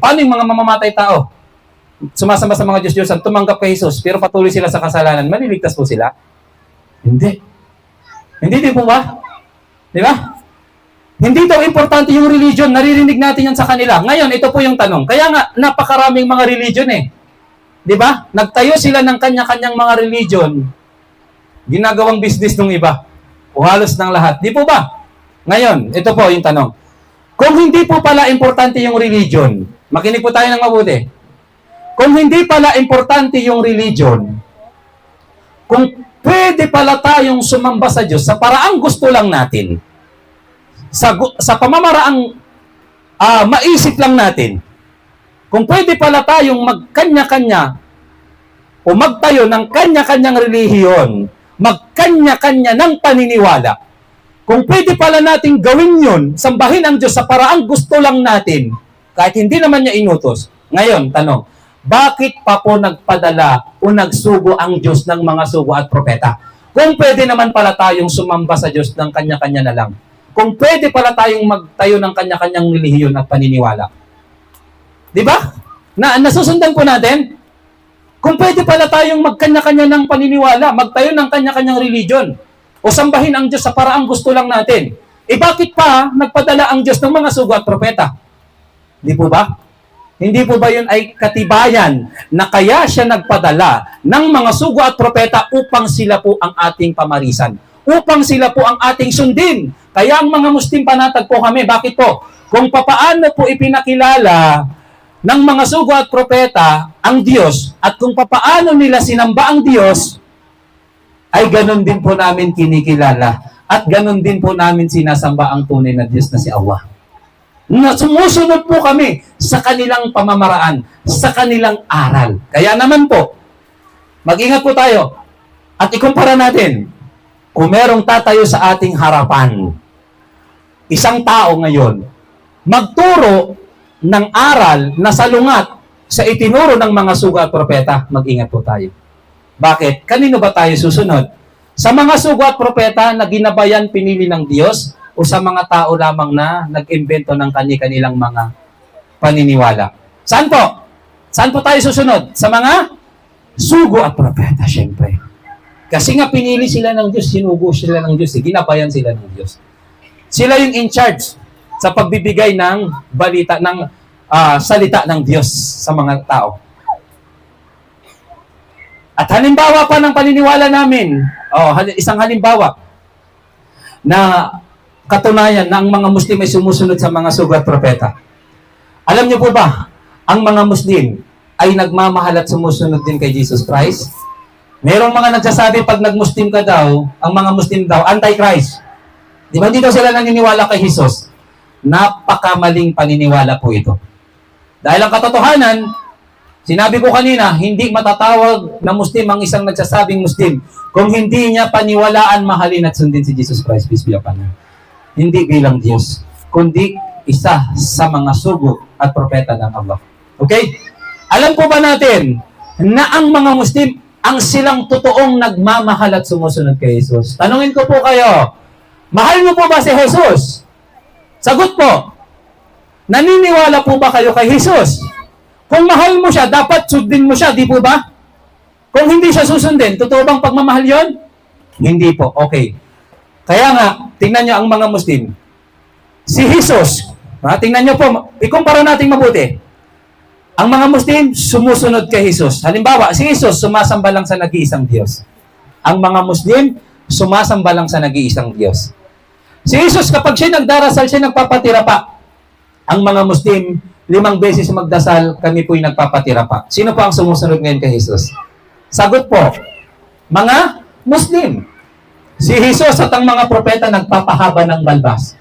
Paano yung mga mamamatay tao? Sumasama sa mga Diyos-Diyosan, tumanggap kay Jesus, pero patuloy sila sa kasalanan, maliligtas po sila? Hindi. Hindi din po ba? Di ba? Hindi daw importante yung religion, naririnig natin yan sa kanila. Ngayon, ito po yung tanong. Kaya nga, napakaraming mga religion eh. Di ba? Nagtayo sila ng kanya-kanyang mga religion, ginagawang business ng iba. O halos ng lahat. Di po ba? Ngayon, ito po yung tanong. Kung hindi po pala importante yung religion, Makinig po tayo ng mabuti. Kung hindi pala importante yung religion, kung pwede pala tayong sumamba sa Diyos sa paraang gusto lang natin, sa pamamaraang maisip lang natin, kung pwede pala tayong magkanya-kanya o magtayo ng kanya-kanyang relihiyon, magkanya-kanya ng paniniwala, kung pwede pala nating gawin yun, sambahin ang Diyos sa paraang gusto lang natin, kahit hindi naman niya inutos. Ngayon, tanong, bakit pa po nagpadala o nagsugo ang Diyos ng mga sugo at propeta? Kung pwede naman pala tayong sumamba sa Diyos ng kanya-kanya na lang. Kung pwede pala tayong magtayo ng kanya-kanyang relihiyon at paniniwala. Di ba? Nasusundan po natin? Kung pwede pala tayong magkanya-kanya ng paniniwala, magtayo ng kanya-kanyang religion, o sambahin ang Diyos sa paraang gusto lang natin, bakit pa nagpadala ang Diyos ng mga sugo at propeta? Di po ba? Hindi po ba yun ay katibayan na kaya siya nagpadala ng mga sugo at propeta upang sila po ang ating pamarisan? Upang sila po ang ating sundin? Kaya ang mga Muslim panatag po kami. Bakit po? Kung papaano po ipinakilala ng mga sugo at propeta ang Diyos at kung papaano nila sinamba ang Diyos, ay ganun din po namin kinikilala at ganun din po namin sinasamba ang tunay na Diyos na si Allah. Na sumusunod po kami sa kanilang pamamaraan, sa kanilang aral. Kaya naman po, mag-ingat po tayo at ikumpara natin kung merong tatayo sa ating harapan, isang tao ngayon, magturo ng aral na salungat sa itinuro ng mga sugo at propeta, mag-ingat po tayo. Bakit? Kanino ba tayo susunod? Sa mga sugo at propeta na ginabayan, pinili ng Diyos, o sa mga tao lamang na nag-imbento ng kani-kanilang mga paniniwala? Saan po? Saan po tayo susunod? Sa mga sugo at propeta, syempre. Kasi nga pinili sila ng Diyos, sinugo sila ng Diyos, ginabayan sila ng Diyos. Sila yung in charge sa pagbibigay ng balita, ng salita ng Diyos sa mga tao. At halimbawa pa ng paniniwala namin, isang halimbawa na katunayan na ang mga Muslim ay sumusunod sa mga sugo at propeta. Alam niyo po ba, ang mga Muslim ay nagmamahal at sumusunod din kay Jesus Christ? Merong mga nagsasabi pag nag-Muslim ka daw, ang mga Muslim daw, anti-Christ. Di ba? Hindi daw sila naniniwala kay Jesus. Napakamaling paniniwala po ito. Dahil ang katotohanan, sinabi ko kanina, hindi matatawag na Muslim ang isang nagsasabing Muslim kung hindi niya paniwalaan, mahalin at sundin si Jesus Christ, peace be upon him. Hindi bilang Diyos, kundi isa sa mga sugo at propeta ng Allah. Okay? Alam po ba natin na ang mga Muslim, ang silang totoong nagmamahal at sumusunod kay Jesus? Tanungin ko po kayo, mahal mo po ba si Jesus? Sagot po, naniniwala po ba kayo kay Jesus? Kung mahal mo siya, dapat sundin mo siya, di po ba? Kung hindi siya susundin, totoo bang pagmamahal yon? Hindi po. Okay. Kaya nga, tingnan nyo ang mga Muslim. Si Jesus, tingnan nyo po, ikumpara natin mabuti. Ang mga Muslim, sumusunod kay Jesus. Halimbawa, si Jesus, sumasamba lang sa nag-iisang Diyos. Ang mga Muslim, sumasamba lang sa nag-iisang Diyos. Si Jesus, kapag siya nagdarasal, siya nagpapatira pa. Ang mga Muslim, 5 beses magdasal, kami po'y nagpapatira pa. Sino po ang sumusunod ngayon kay Jesus? Sagot po, mga Muslim. Si Jesus at ang mga propeta nagpapahaba ng balbas.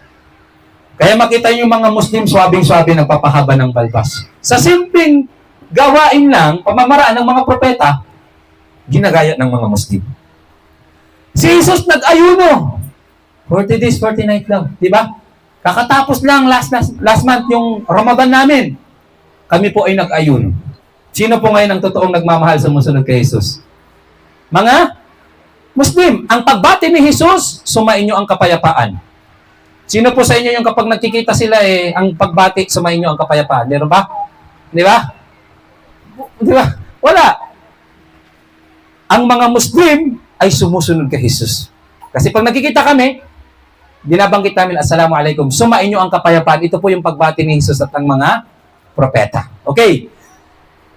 Kaya makita niyo yung mga Muslim, swabing-swabe nagpapahaba ng balbas. Sa simpleng gawain lang, pamamaraan ng mga propeta, ginagaya ng mga Muslim. Si Jesus nag-ayuno. 40 days, 40 nights lang. Diba? Kakatapos lang last month yung Ramadan namin. Kami po ay nag-ayuno. Sino po ngayon ang totoong nagmamahal sa sumusunod kay Jesus? Mga Muslim. Ang pagbati ni Jesus, sumainyo ang kapayapaan. Sino po sa inyo yung kapag nagkikita sila ang pagbati, sumainyo ang kapayapaan? Meron ba? Di ba? Di ba? Wala. Ang mga Muslim ay sumusunod kay Jesus. Kasi pag nagkikita kami, binabanggit namin, Assalamualaikum, sumainyo ang kapayapaan. Ito po yung pagbati ni Jesus at ang mga propeta. Okay.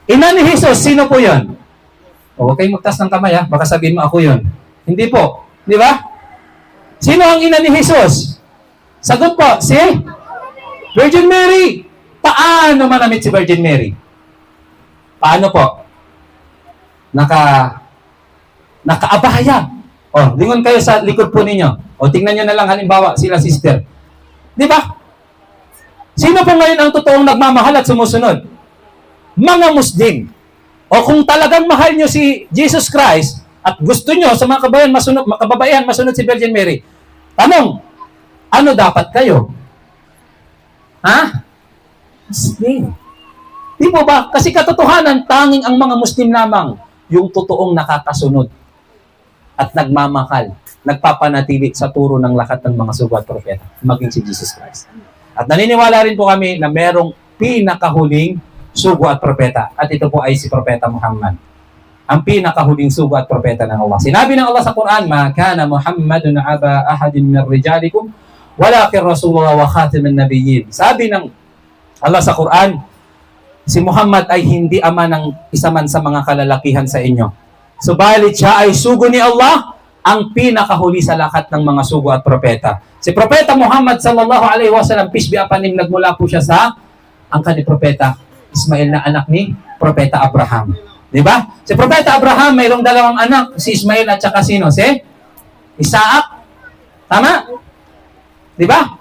Ina ni Jesus, sino po yun? Huwag kayong magtas ng kamay, baka sabihin mo ako yun. Hindi po. Di ba? Sino ang ina ni Jesus? Sagot po, si Virgin Mary. Paano manamit si Virgin Mary? Paano po? Nakaabaya. O, lingon kayo sa likod po ninyo. O, tingnan nyo na lang halimbawa sila sister. Di ba? Sino po ngayon ang totoong nagmamahal at sumusunod? Mga Muslim. O kung talagang mahal nyo si Jesus Christ at gusto nyo sa mga kababaihan masunod si Virgin Mary, tanong, ano dapat kayo? Ha? Muslim. Di po ba? Kasi katotohanan, tanging ang mga Muslim lamang yung totoong nakakasunod at nagmamahal, nagpapanatili sa turo ng lahat ng mga sugo at propeta, maging si Jesus Christ. At naniniwala rin po kami na merong pinakahuling sugo at propeta. At ito po ay si Propeta Muhammad. Ang pinakahuling sugo at propeta ng Allah. Sinabi ng Allah sa Quran, "Ma kana Muhammadun aba ahadin min rijalikum, walakin Rasulullah wa khataman nabiyyin." Sabi ng Allah sa Quran, si Muhammad ay hindi ama ng isa man sa mga kalalakihan sa inyo. Subalit siya ay sugo ni Allah, ang pinakahuli sa lahat ng mga sugo at propeta. Si Propeta Muhammad sallallahu alaihi wasallam, peace be upon him, nagmula po siya sa angkan ni Propeta Ismail na anak ni Propeta Abraham. Di ba? Si Propeta Abraham, mayroong dalawang anak, si Ismail at saka sino? Si Isaac. Tama? Di ba?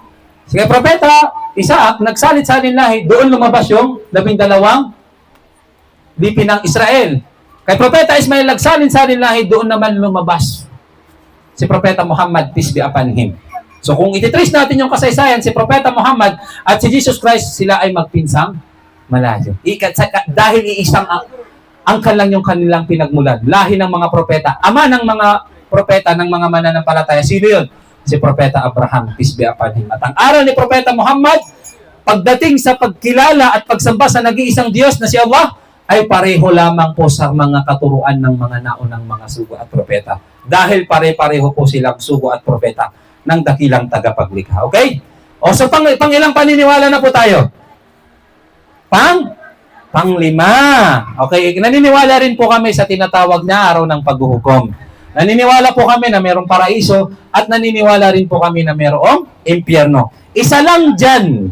Sige, Propeta Isaac, nagsalit-salin lahi, doon lumabas yung 12 lipi ng Israel. Kay Propeta Ismail, nagsalin-salin lahi, doon naman lumabas si Propeta Muhammad, peace be upon him. So kung ititrace natin yung kasaysayan, si Propeta Muhammad at si Jesus Christ, sila ay magpinsang malayo. Dahil iisang angkan lang yung kanilang pinagmulan. Lahi ng mga propeta. Ama ng mga propeta, ng mga mananampalataya. Sino yun? Si Propeta Abraham, peace be upon him. At ang aral ni Propeta Muhammad, pagdating sa pagkilala at pagsamba sa nag-iisang Diyos na si Allah, ay pareho lamang po sa mga katuruan ng mga naunang mga sugo at propeta. Dahil pare-pareho po silang sugo at propeta ng dakilang tagapaglikha. Okay? O so pang ilang paniniwala na po tayo? Panglima. Okay, naniniwala rin po kami sa tinatawag na araw ng paghuhukom. Naniniwala po kami na mayroong paraiso at naniniwala rin po kami na mayroong impyerno. Isa lang dyan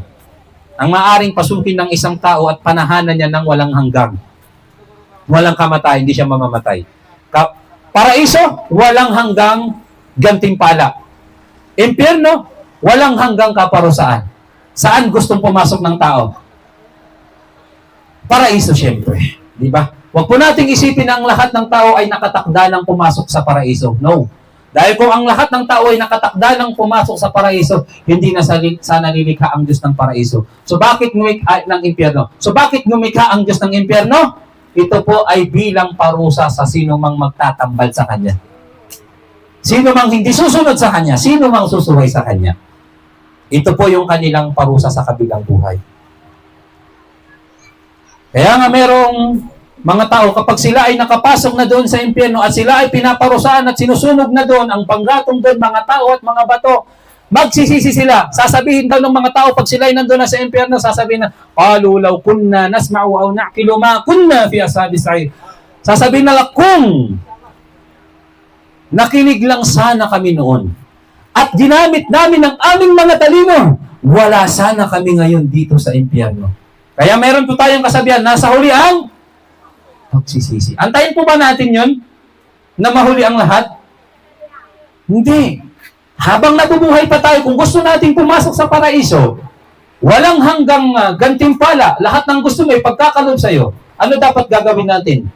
ang maaring pasukin ng isang tao at panahanan niya ng walang hanggang. Walang kamatay, hindi siya mamamatay. Paraiso, walang hanggang gantimpala. Impyerno, walang hanggang kaparusaan. Saan gustong pumasok ng tao? Paraiso, syempre. Di ba? Huwag po nating isipin na ang lahat ng tao ay nakatakda ng pumasok sa paraiso. No. Dahil kung ang lahat ng tao ay nakatakda ng pumasok sa paraiso, hindi na sana nilikha ang Diyos ng paraiso. So bakit numikha ng impyerno? So bakit numikha ang Diyos ng impyerno? Ito po ay bilang parusa sa sino mang magtatambal sa Kanya. Sino mang hindi susunod sa Kanya, sino mang susuway sa Kanya. Ito po yung kanilang parusa sa kabilang buhay. Kaya nga merong mga tao, kapag sila ay nakapasok na doon sa impyerno at sila ay pinaparusaan at sinusunog na doon, ang panggatong doon, mga tao at mga bato, magsisisi sila. Sasabihin daw ng mga tao, pag sila ay nandun na sa impyerno, sasabihin na, "Qalu law kunna nasma'u aw na'qilu ma kunna fi ashabis sa'ir." Sasabihin nila, kung nakinig lang sana kami noon at ginamit namin ang aming mga talino, wala sana kami ngayon dito sa impyerno. Kaya meron po tayong kasabihan, nasa huli ang pagsisisi. Antayin po ba natin yun? Na mahuli ang lahat? Hindi. Habang nabubuhay pa tayo, kung gusto natin pumasok sa paraiso, walang hanggang gantimpala, lahat ng gusto mo ay pagkakalob sa'yo. Ano dapat gagawin natin?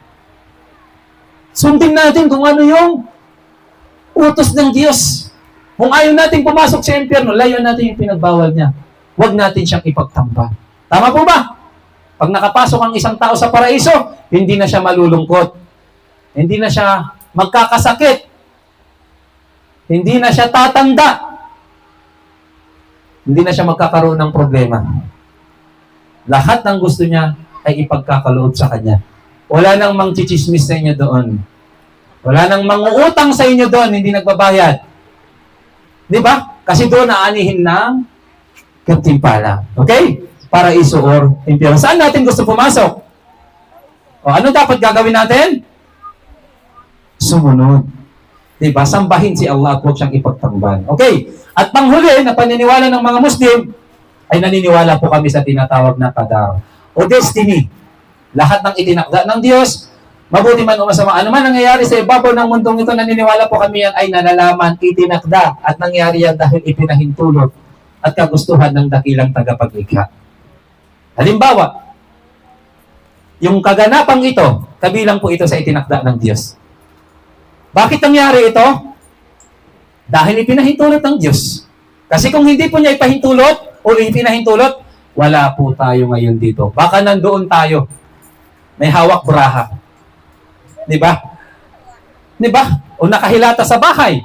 Sundin natin kung ano yung utos ng Diyos. Kung ayaw natin pumasok sa impyerno, layo natin yung pinagbawal niya. Huwag natin siyang ipagtambal. Tama po ba? Pag nakapasok ang isang tao sa paraiso, hindi na siya malulungkot. Hindi na siya magkakasakit. Hindi na siya tatanda. Hindi na siya magkakaroon ng problema. Lahat ng gusto niya ay ipagkakaloob sa Kanya. Wala nang mangchichismis sa inyo doon. Wala nang manguutang sa inyo doon, hindi nagbabayad. Di ba? Kasi doon aanihin ng gantimpala. Okay? Paraiso or impyerno. Saan natin gusto pumasok? O ano dapat gagawin natin? Sumunod. Diba? Sambahin si Allah at huwag siyang ipagtambal. Okay. At panghuli na paniniwala ng mga Muslim, ay naniniwala po kami sa tinatawag na kadar o destiny. Lahat ng itinakda ng Diyos, mabuti man o masama, ano man nangyayari sa ibabaw ng mundong ito, naniniwala po kami yan ay nalalaman, itinakda, at nangyari yan dahil ipinahintulot at kagustuhan ng dakilang tagapaglikha. Halimbawa, yung kaganapang ito, kabilang po ito sa itinakda ng Diyos. Bakit nangyari ito? Dahil ipinahintulot ng Diyos. Kasi kung hindi po niya ipahintulot o ipinahintulot, wala po tayo ngayon dito. Baka nandoon tayo. May hawak braha. Di ba? Di ba? O nakahilata sa bahay.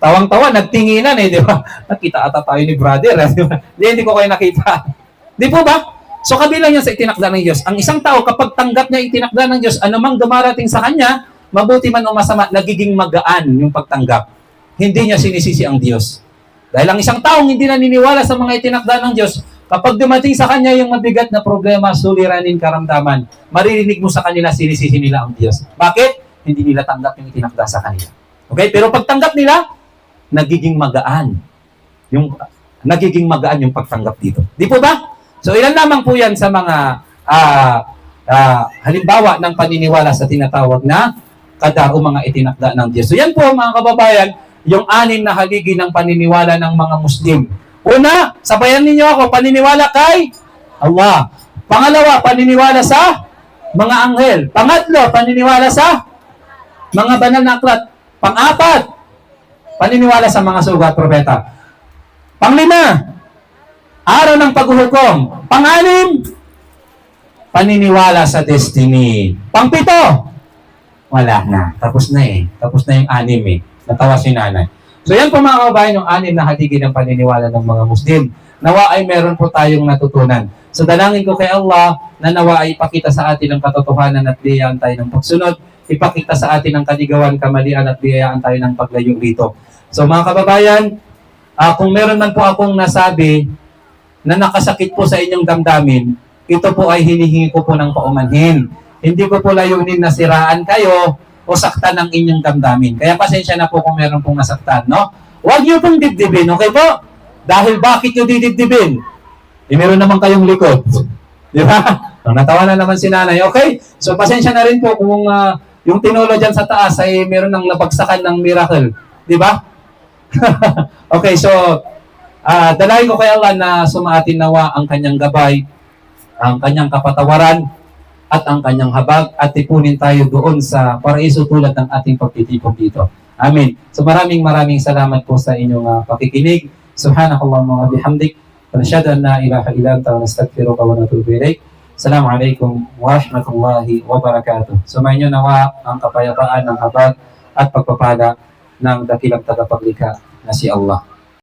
Tawang-tawa, nagtinginan eh, di ba? Nakita ata tayo ni brother, di ba? Hindi ko kayo nakita. Di po ba? So kabilang yan sa itinakda ng Diyos. Ang isang tao, kapag tanggap niya itinakda ng Diyos, anumang dumarating sa kanya, mabuti man o masama, nagiging magaan yung pagtanggap. Hindi niya sinisisi ang Diyos. Dahil ang isang taong hindi naniniwala sa mga itinakda ng Diyos, kapag dumating sa kanya yung mabigat na problema, suliranin, karamdaman, maririnig mo sa kanila, sinisisi nila ang Diyos. Bakit? Hindi nila tanggap yung itinakda sa kanila. Okay? Pero pag tanggap nila, nagiging magaan. Nagiging magaan yung pagtanggap dito. Di po ba? So ilan lamang po yan sa mga halimbawa ng paniniwala sa tinatawag na kadar o mga itinakda ng Diyos. So yan po mga kababayan, yung 6 na haligi ng paniniwala ng mga Muslim. Una, sabayan ninyo ako, paniniwala kay Allah. Pangalawa, paniniwala sa mga anghel. Pangatlo, paniniwala sa mga banal na aklat. Pang-apat, paniniwala sa mga sugat, propeta. Panglima, araw ng paghuhukom. Pang-anim, paniniwala sa destiny. Pang-pito, wala na. Tapos na eh. Tapos na yung 6 eh. Natawa si nanay. So yan po mga kababayan, yung 6 na haligi ng paniniwala ng mga Muslim. Nawa ay meron po tayong natutunan. So dalangin ko kay Allah na nawa ay ipakita sa atin ang katotohanan at biyayaan tayo ng pagsunod. Ipakita sa atin ang kaligawan, kamalian at biyayaan tayo ng paglayo rito. So mga kababayan, kung meron man po akong nasabi na nakasakit po sa inyong damdamin, ito po ay hinihingi ko po ng paumanhin. Hindi ko po layunin na siraan kayo o saktan ng inyong damdamin. Kaya pasensya na po kung meron pong nasaktan, no? Huwag niyo pong dibdibin, okay po? Dahil bakit niyo didibdibin? Meron naman kayong likod. Di ba? Natawa na naman si nanay, okay? So pasensya na rin po kung yung tinulo dyan sa taas ay meron ng nabagsakan ng miracle. Di ba? Okay, so dalahin ko kay Allah na sumaatin nawa ang kanyang gabay, ang kanyang kapatawaran, at ang kanyang habag, at tipunin tayo doon sa paraiso tulad ng ating pagtitipon dito. Amen. So maraming salamat po sa inyong pakikinig. Subhanakallahumma wa bihamdik, wa nashhadu an la ilaha illa anta, wa nastaghfiruka wa natubu ilaik. Assalamualaikum warahmatullahi wabarakatuh. Sumainyo nawa ang kapayapaan ng habag at pagpapala ng dakilang tagapaglikha na si Allah.